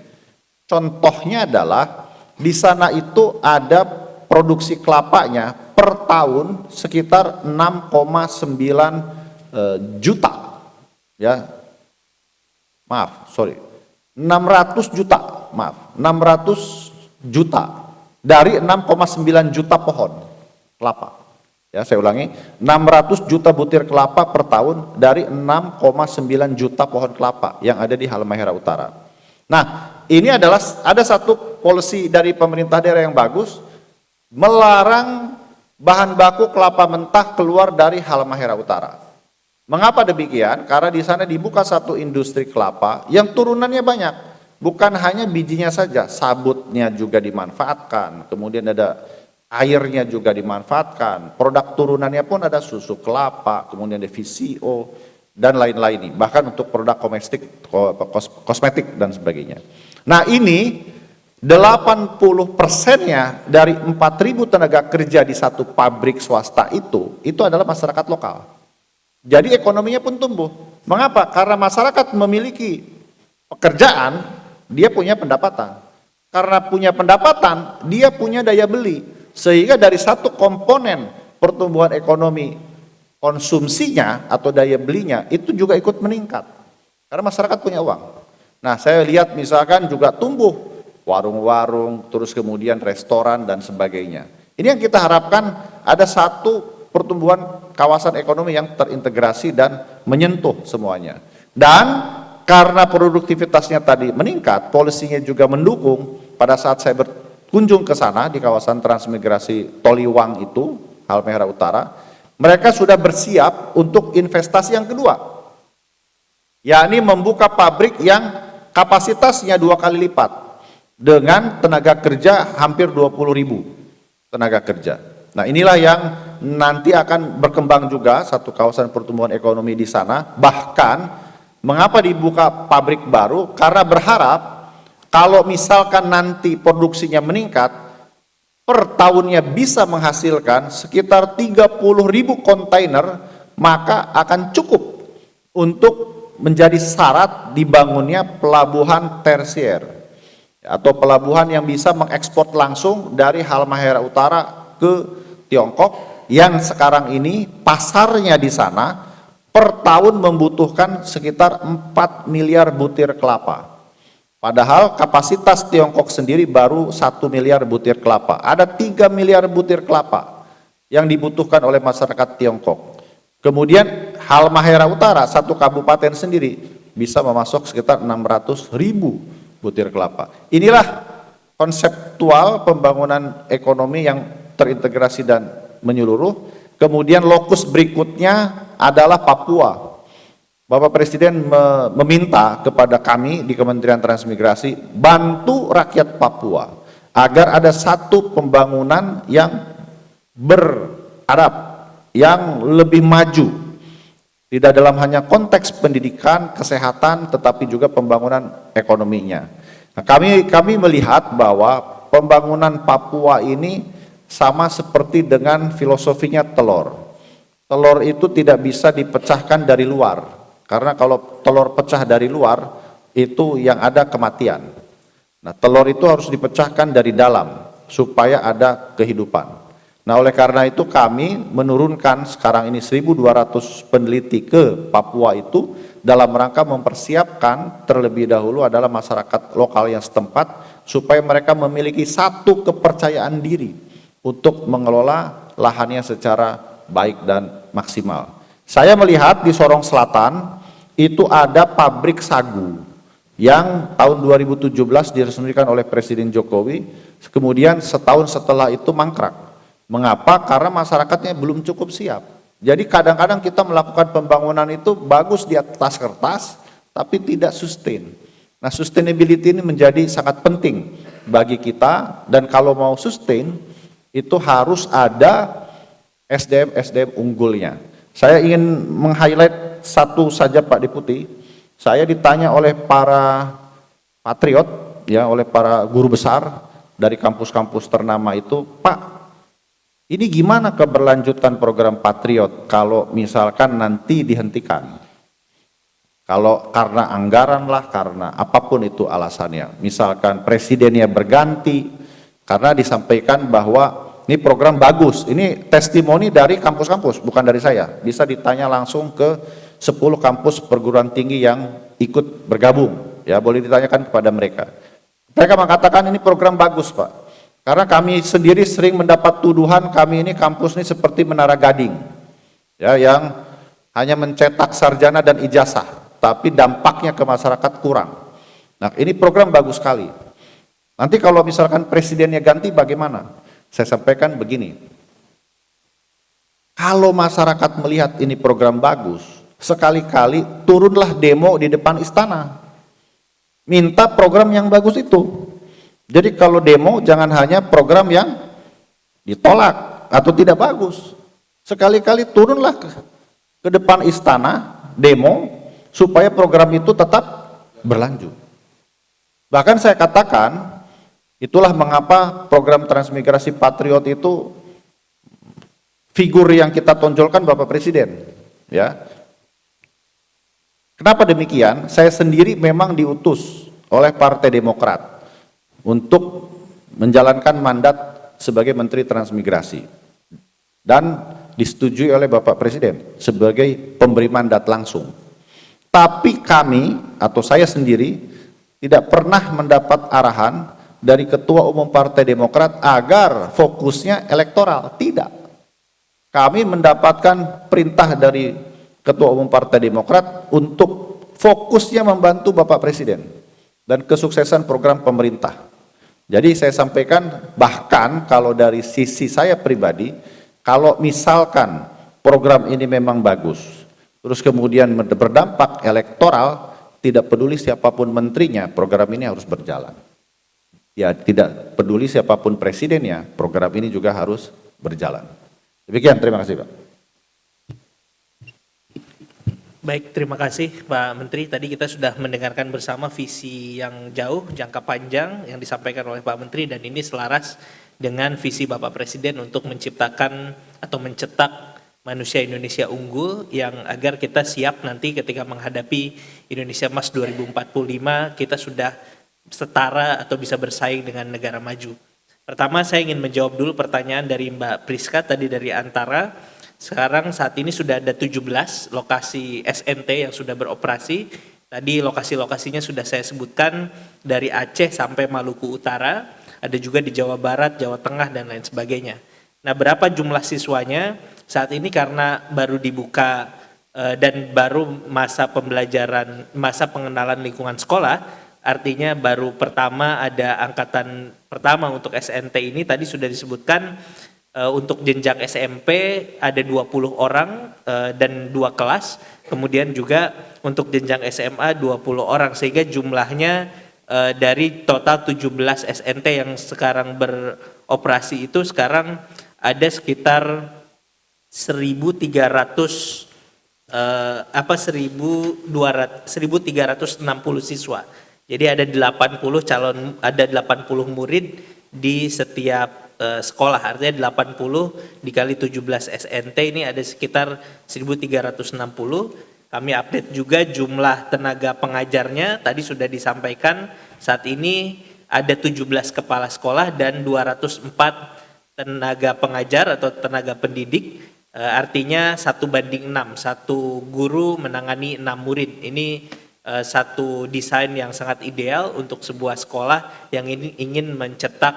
Contohnya adalah di sana itu ada produksi kelapanya per tahun sekitar 6,9 juta, ya, 600 juta dari 6,9 juta pohon kelapa. Ya, saya ulangi, 600 juta butir kelapa per tahun dari 6,9 juta pohon kelapa yang ada di Halmahera Utara. Nah, ini adalah ada satu policy dari pemerintah daerah yang bagus, melarang bahan baku kelapa mentah keluar dari Halmahera Utara. Mengapa demikian? Karena di sana dibuka satu industri kelapa yang turunannya banyak. Bukan hanya bijinya saja, sabutnya juga dimanfaatkan, kemudian ada airnya juga dimanfaatkan, produk turunannya pun ada susu kelapa, kemudian ada VCO, dan lain-lain. Bahkan untuk produk kosmetik dan sebagainya. Nah, ini 80%-nya dari 4.000 tenaga kerja di satu pabrik swasta itu adalah masyarakat lokal. Jadi ekonominya pun tumbuh. Mengapa? Karena masyarakat memiliki pekerjaan, dia punya pendapatan. Karena punya pendapatan, dia punya daya beli. Sehingga dari satu komponen pertumbuhan ekonomi, konsumsinya atau daya belinya itu juga ikut meningkat. Karena masyarakat punya uang. Nah, saya lihat misalkan juga tumbuh warung-warung, terus kemudian restoran dan sebagainya. Ini yang kita harapkan ada satu pertumbuhan kawasan ekonomi yang terintegrasi dan menyentuh semuanya. Dan karena produktivitasnya tadi meningkat, polisinya juga mendukung. Pada saat saya berkunjung ke sana di kawasan transmigrasi Toliwang itu, Halmahera Utara, mereka sudah bersiap untuk investasi yang kedua, yakni membuka pabrik yang kapasitasnya 2 kali lipat dengan tenaga kerja hampir 20.000 tenaga kerja. Nah, inilah yang nanti akan berkembang juga satu kawasan pertumbuhan ekonomi di sana. Bahkan mengapa dibuka pabrik baru? Karena berharap kalau misalkan nanti produksinya meningkat, per tahunnya bisa menghasilkan sekitar 30.000 kontainer, maka akan cukup untuk menjadi syarat dibangunnya pelabuhan tersier atau pelabuhan yang bisa mengekspor langsung dari Halmahera Utara ke Tiongkok, yang sekarang ini pasarnya di sana per tahun membutuhkan sekitar 4 miliar butir kelapa. Padahal kapasitas Tiongkok sendiri baru 1 miliar butir kelapa. Ada 3 miliar butir kelapa yang dibutuhkan oleh masyarakat Tiongkok. Kemudian Halmahera Utara, satu kabupaten sendiri, bisa memasok sekitar 600.000 butir kelapa. Inilah konseptual pembangunan ekonomi yang terintegrasi dan menyeluruh. Kemudian lokus berikutnya adalah Papua. Bapak Presiden meminta kepada kami di Kementerian Transmigrasi bantu rakyat Papua agar ada satu pembangunan yang beradab, yang lebih maju, tidak dalam hanya konteks pendidikan, kesehatan, tetapi juga pembangunan ekonominya. Nah, kami melihat bahwa pembangunan Papua ini sama seperti dengan filosofinya telur. Telur itu tidak bisa dipecahkan dari luar, karena kalau telur pecah dari luar, itu yang ada kematian. Nah, telur itu harus dipecahkan dari dalam, supaya ada kehidupan. Nah, oleh karena itu kami menurunkan sekarang ini 1.200 peneliti ke Papua itu, dalam rangka mempersiapkan terlebih dahulu adalah masyarakat lokal yang setempat, supaya mereka memiliki satu kepercayaan diri untuk mengelola lahannya secara baik dan maksimal. Saya melihat di Sorong Selatan itu ada pabrik sagu yang tahun 2017 diresmikan oleh Presiden Jokowi, kemudian setahun setelah itu mangkrak. Mengapa? Karena masyarakatnya belum cukup siap. Jadi kadang-kadang kita melakukan pembangunan itu bagus di atas kertas, tapi tidak sustain. Nah, sustainability ini menjadi sangat penting bagi kita, dan kalau mau sustain, itu harus ada SDM unggulnya. Saya ingin meng-highlight satu saja Pak Deputi. Saya ditanya oleh para patriot, ya, oleh para guru besar dari kampus-kampus ternama itu, Pak, ini gimana keberlanjutan program Patriot kalau misalkan nanti dihentikan? Kalau karena anggaran lah, karena apapun itu alasannya. Misalkan presidennya berganti, karena disampaikan bahwa ini program bagus. Ini testimoni dari kampus-kampus, bukan dari saya. Bisa ditanya langsung ke 10 kampus perguruan tinggi yang ikut bergabung. Ya, boleh ditanyakan kepada mereka. Mereka mengatakan ini program bagus, Pak. Karena kami sendiri sering mendapat tuduhan kami ini kampus ini seperti Menara Gading. Ya, yang hanya mencetak sarjana dan ijazah, tapi dampaknya ke masyarakat kurang. Nah, ini program bagus sekali. Nanti kalau misalkan presidennya ganti bagaimana? Saya sampaikan begini, kalau masyarakat melihat ini program bagus, sekali-kali turunlah demo di depan istana, minta program yang bagus itu. Jadi kalau demo jangan hanya program yang ditolak atau tidak bagus, sekali-kali turunlah ke depan istana, demo, supaya program itu tetap berlanjut. Bahkan saya katakan, itulah mengapa program transmigrasi Patriot itu figur yang kita tonjolkan Bapak Presiden. Ya. Kenapa demikian? Saya sendiri memang diutus oleh Partai Demokrat untuk menjalankan mandat sebagai Menteri Transmigrasi dan disetujui oleh Bapak Presiden sebagai pemberi mandat langsung. Tapi kami atau saya sendiri tidak pernah mendapat arahan dari Ketua Umum Partai Demokrat agar fokusnya elektoral. Tidak. Kami mendapatkan perintah dari Ketua Umum Partai Demokrat untuk fokusnya membantu Bapak Presiden dan kesuksesan program pemerintah. Jadi saya sampaikan, bahkan kalau dari sisi saya pribadi, kalau misalkan program ini memang bagus, terus kemudian berdampak elektoral, tidak peduli siapapun menterinya, program ini harus berjalan. Ya, tidak peduli siapapun presidennya, program ini juga harus berjalan. Demikian, terima kasih Pak. Baik, terima kasih Pak Menteri. Tadi kita sudah mendengarkan bersama visi yang jauh, jangka panjang yang disampaikan oleh Pak Menteri, dan ini selaras dengan visi Bapak Presiden untuk menciptakan atau mencetak manusia Indonesia unggul yang agar kita siap nanti ketika menghadapi Indonesia Emas 2045, kita sudah setara atau bisa bersaing dengan negara maju. Pertama, saya ingin menjawab dulu pertanyaan dari Mbak Priska tadi dari Antara. Sekarang saat ini sudah ada 17 lokasi SNT yang sudah beroperasi. Tadi lokasi-lokasinya sudah saya sebutkan, dari Aceh sampai Maluku Utara, ada juga di Jawa Barat, Jawa Tengah, dan lain sebagainya. Nah, berapa jumlah siswanya? Saat ini karena baru dibuka dan baru masa pembelajaran, masa pengenalan lingkungan sekolah, artinya baru pertama ada angkatan pertama untuk SNT ini, tadi sudah disebutkan untuk jenjang SMP ada 20 orang dan 2 kelas, kemudian juga untuk jenjang SMA 20 orang, sehingga jumlahnya dari total 17 SNT yang sekarang beroperasi itu sekarang ada sekitar 1.360 siswa. Jadi ada 80 murid di setiap sekolah, artinya 80 dikali 17 SNT ini ada sekitar 1.360. Kami update juga jumlah tenaga pengajarnya, tadi sudah disampaikan, saat ini ada 17 kepala sekolah dan 204 tenaga pengajar atau tenaga pendidik, artinya 1:6, satu guru menangani 6 murid. Ini satu desain yang sangat ideal untuk sebuah sekolah yang ingin mencetak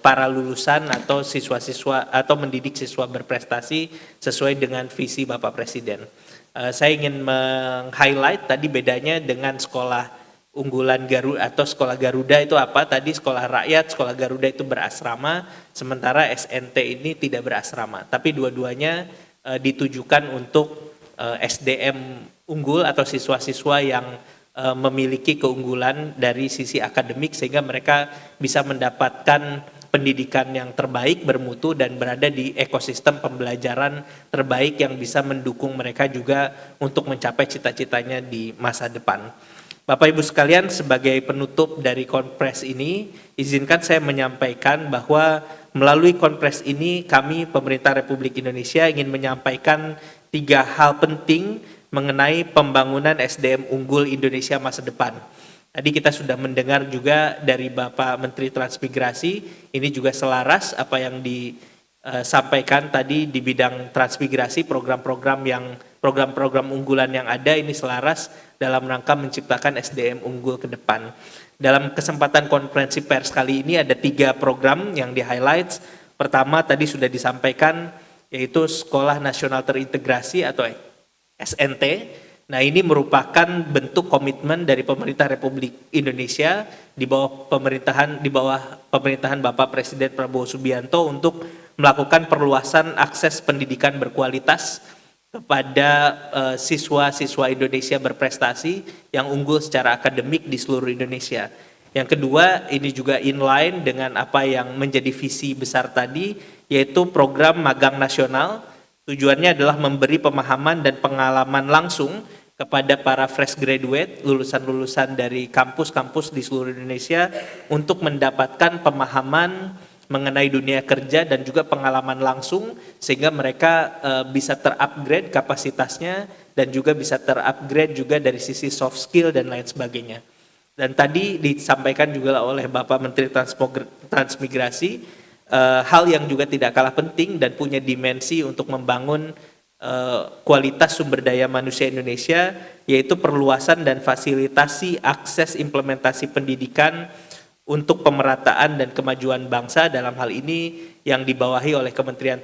para lulusan atau siswa-siswa atau mendidik siswa berprestasi sesuai dengan visi Bapak Presiden. Saya ingin meng-highlight tadi bedanya dengan sekolah unggulan Garuda atau sekolah Garuda itu apa? Tadi sekolah rakyat, sekolah Garuda itu berasrama, sementara SNT ini tidak berasrama. Tapi dua-duanya ditujukan untuk SDM unggul atau siswa-siswa yang memiliki keunggulan dari sisi akademik sehingga mereka bisa mendapatkan pendidikan yang terbaik, bermutu, dan berada di ekosistem pembelajaran terbaik yang bisa mendukung mereka juga untuk mencapai cita-citanya di masa depan. Bapak Ibu sekalian, sebagai penutup dari konpres ini, izinkan saya menyampaikan bahwa melalui konpres ini kami pemerintah Republik Indonesia ingin menyampaikan 3 hal penting mengenai pembangunan SDM unggul Indonesia masa depan. Tadi kita sudah mendengar juga dari Bapak Menteri Transmigrasi, ini juga selaras apa yang disampaikan tadi di bidang transmigrasi, program-program unggulan yang ada ini selaras dalam rangka menciptakan SDM unggul ke depan. Dalam kesempatan konferensi pers kali ini ada 3 program yang di-highlights. Pertama tadi sudah disampaikan yaitu Sekolah Nasional Terintegrasi atau SNT. Nah, ini merupakan bentuk komitmen dari pemerintah Republik Indonesia di bawah pemerintahan Bapak Presiden Prabowo Subianto untuk melakukan perluasan akses pendidikan berkualitas kepada siswa-siswa Indonesia berprestasi yang unggul secara akademik di seluruh Indonesia. Yang kedua, ini juga inline dengan apa yang menjadi visi besar tadi, yaitu program magang nasional. Tujuannya adalah memberi pemahaman dan pengalaman langsung kepada para fresh graduate, lulusan-lulusan dari kampus-kampus di seluruh Indonesia untuk mendapatkan pemahaman mengenai dunia kerja dan juga pengalaman langsung sehingga mereka bisa terupgrade kapasitasnya dan juga bisa terupgrade juga dari sisi soft skill dan lain sebagainya. Dan tadi disampaikan juga oleh Bapak Menteri Transmigrasi, hal yang juga tidak kalah penting dan punya dimensi untuk membangun kualitas sumber daya manusia Indonesia, yaitu perluasan dan fasilitasi akses implementasi pendidikan untuk pemerataan dan kemajuan bangsa, dalam hal ini yang dibawahi oleh Kementerian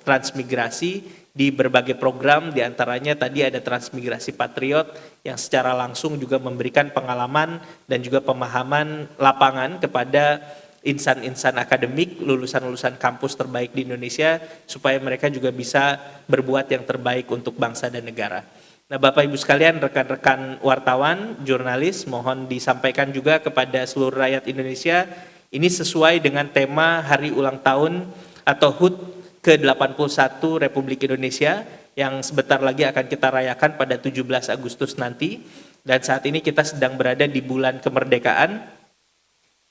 Transmigrasi di berbagai program, diantaranya tadi ada Transmigrasi Patriot yang secara langsung juga memberikan pengalaman dan juga pemahaman lapangan kepada insan-insan akademik, lulusan-lulusan kampus terbaik di Indonesia, supaya mereka juga bisa berbuat yang terbaik untuk bangsa dan negara. Nah, Bapak Ibu sekalian, rekan-rekan wartawan, jurnalis, mohon disampaikan juga kepada seluruh rakyat Indonesia, ini sesuai dengan tema Hari Ulang Tahun atau HUT ke-81 Republik Indonesia, yang sebentar lagi akan kita rayakan pada 17 Agustus nanti, dan saat ini kita sedang berada di bulan kemerdekaan.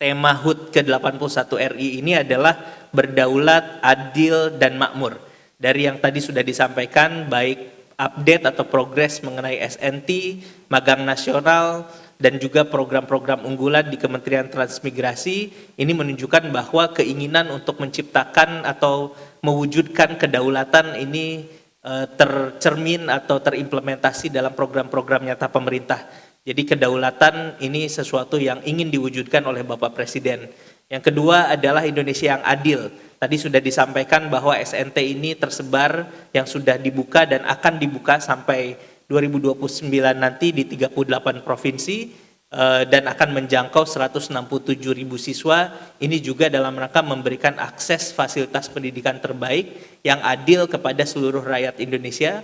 Tema HUT ke-81 RI ini adalah berdaulat, adil, dan makmur. Dari yang tadi sudah disampaikan, baik update atau progres mengenai SNT, magang nasional, dan juga program-program unggulan di Kementerian Transmigrasi, ini menunjukkan bahwa keinginan untuk menciptakan atau mewujudkan kedaulatan ini tercermin atau terimplementasi dalam program-program nyata pemerintah. Jadi kedaulatan ini sesuatu yang ingin diwujudkan oleh Bapak Presiden. Yang kedua adalah Indonesia yang adil. Tadi sudah disampaikan bahwa SNT ini tersebar yang sudah dibuka dan akan dibuka sampai 2029 nanti di 38 provinsi dan akan menjangkau 167.000 siswa. Ini juga dalam rangka memberikan akses fasilitas pendidikan terbaik yang adil kepada seluruh rakyat Indonesia.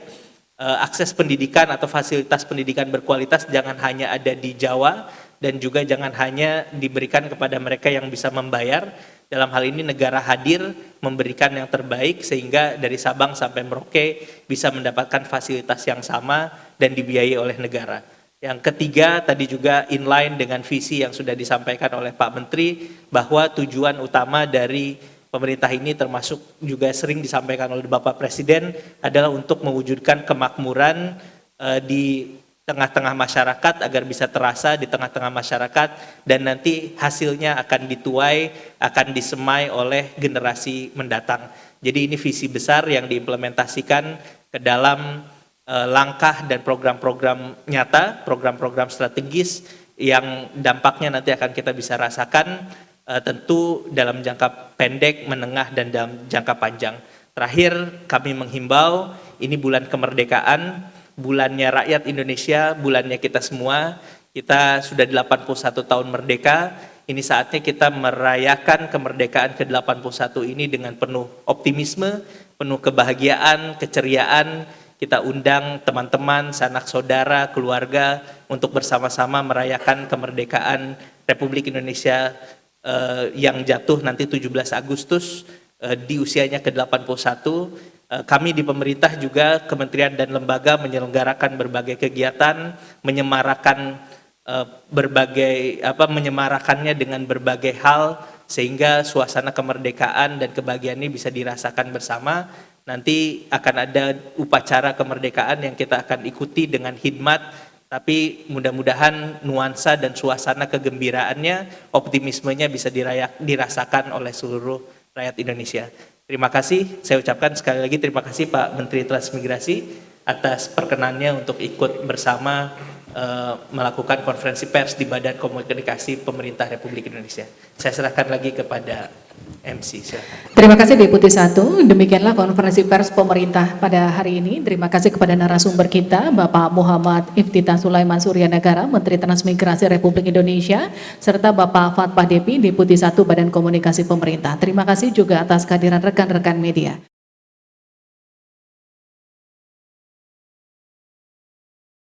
Akses pendidikan atau fasilitas pendidikan berkualitas jangan hanya ada di Jawa dan juga jangan hanya diberikan kepada mereka yang bisa membayar. Dalam hal ini negara hadir memberikan yang terbaik sehingga dari Sabang sampai Merauke bisa mendapatkan fasilitas yang sama dan dibiayai oleh negara. Yang ketiga tadi juga inline dengan visi yang sudah disampaikan oleh Pak Menteri bahwa tujuan utama dari pemerintah ini termasuk juga sering disampaikan oleh Bapak Presiden adalah untuk mewujudkan kemakmuran di tengah-tengah masyarakat agar bisa terasa di tengah-tengah masyarakat dan nanti hasilnya akan dituai, akan disemai oleh generasi mendatang. Jadi ini visi besar yang diimplementasikan ke dalam langkah dan program-program nyata, program-program strategis yang dampaknya nanti akan kita bisa rasakan tentu dalam jangka pendek, menengah, dan dalam jangka panjang. Terakhir, kami menghimbau, ini bulan kemerdekaan, bulannya rakyat Indonesia, bulannya kita semua. Kita sudah 81 tahun merdeka, ini saatnya kita merayakan kemerdekaan ke-81 ini dengan penuh optimisme, penuh kebahagiaan, keceriaan. Kita undang teman-teman, sanak saudara, keluarga untuk bersama-sama merayakan kemerdekaan Republik Indonesia yang jatuh nanti 17 Agustus di usianya ke-81. Kami di pemerintah juga, kementerian dan lembaga menyelenggarakan berbagai kegiatan, menyemarakannya dengan berbagai hal sehingga suasana kemerdekaan dan kebahagiaan ini bisa dirasakan bersama. Nanti akan ada upacara kemerdekaan yang kita akan ikuti dengan hikmat, tapi mudah-mudahan nuansa dan suasana kegembiraannya, optimismenya bisa dirasakan oleh seluruh rakyat Indonesia. Terima kasih, saya ucapkan sekali lagi terima kasih Pak Menteri Transmigrasi atas perkenannya untuk ikut bersama melakukan konferensi pers di Badan Komunikasi Pemerintah Republik Indonesia. Saya serahkan lagi kepada MC. Silakan. Terima kasih Deputi 1. Demikianlah konferensi pers pemerintah pada hari ini. Terima kasih kepada narasumber kita, Bapak Muhammad Iftitah Sulaiman Suryanagara, Menteri Transmigrasi Republik Indonesia, serta Bapak Fatpah Depi, Deputi 1 Badan Komunikasi Pemerintah. Terima kasih juga atas kehadiran rekan-rekan media.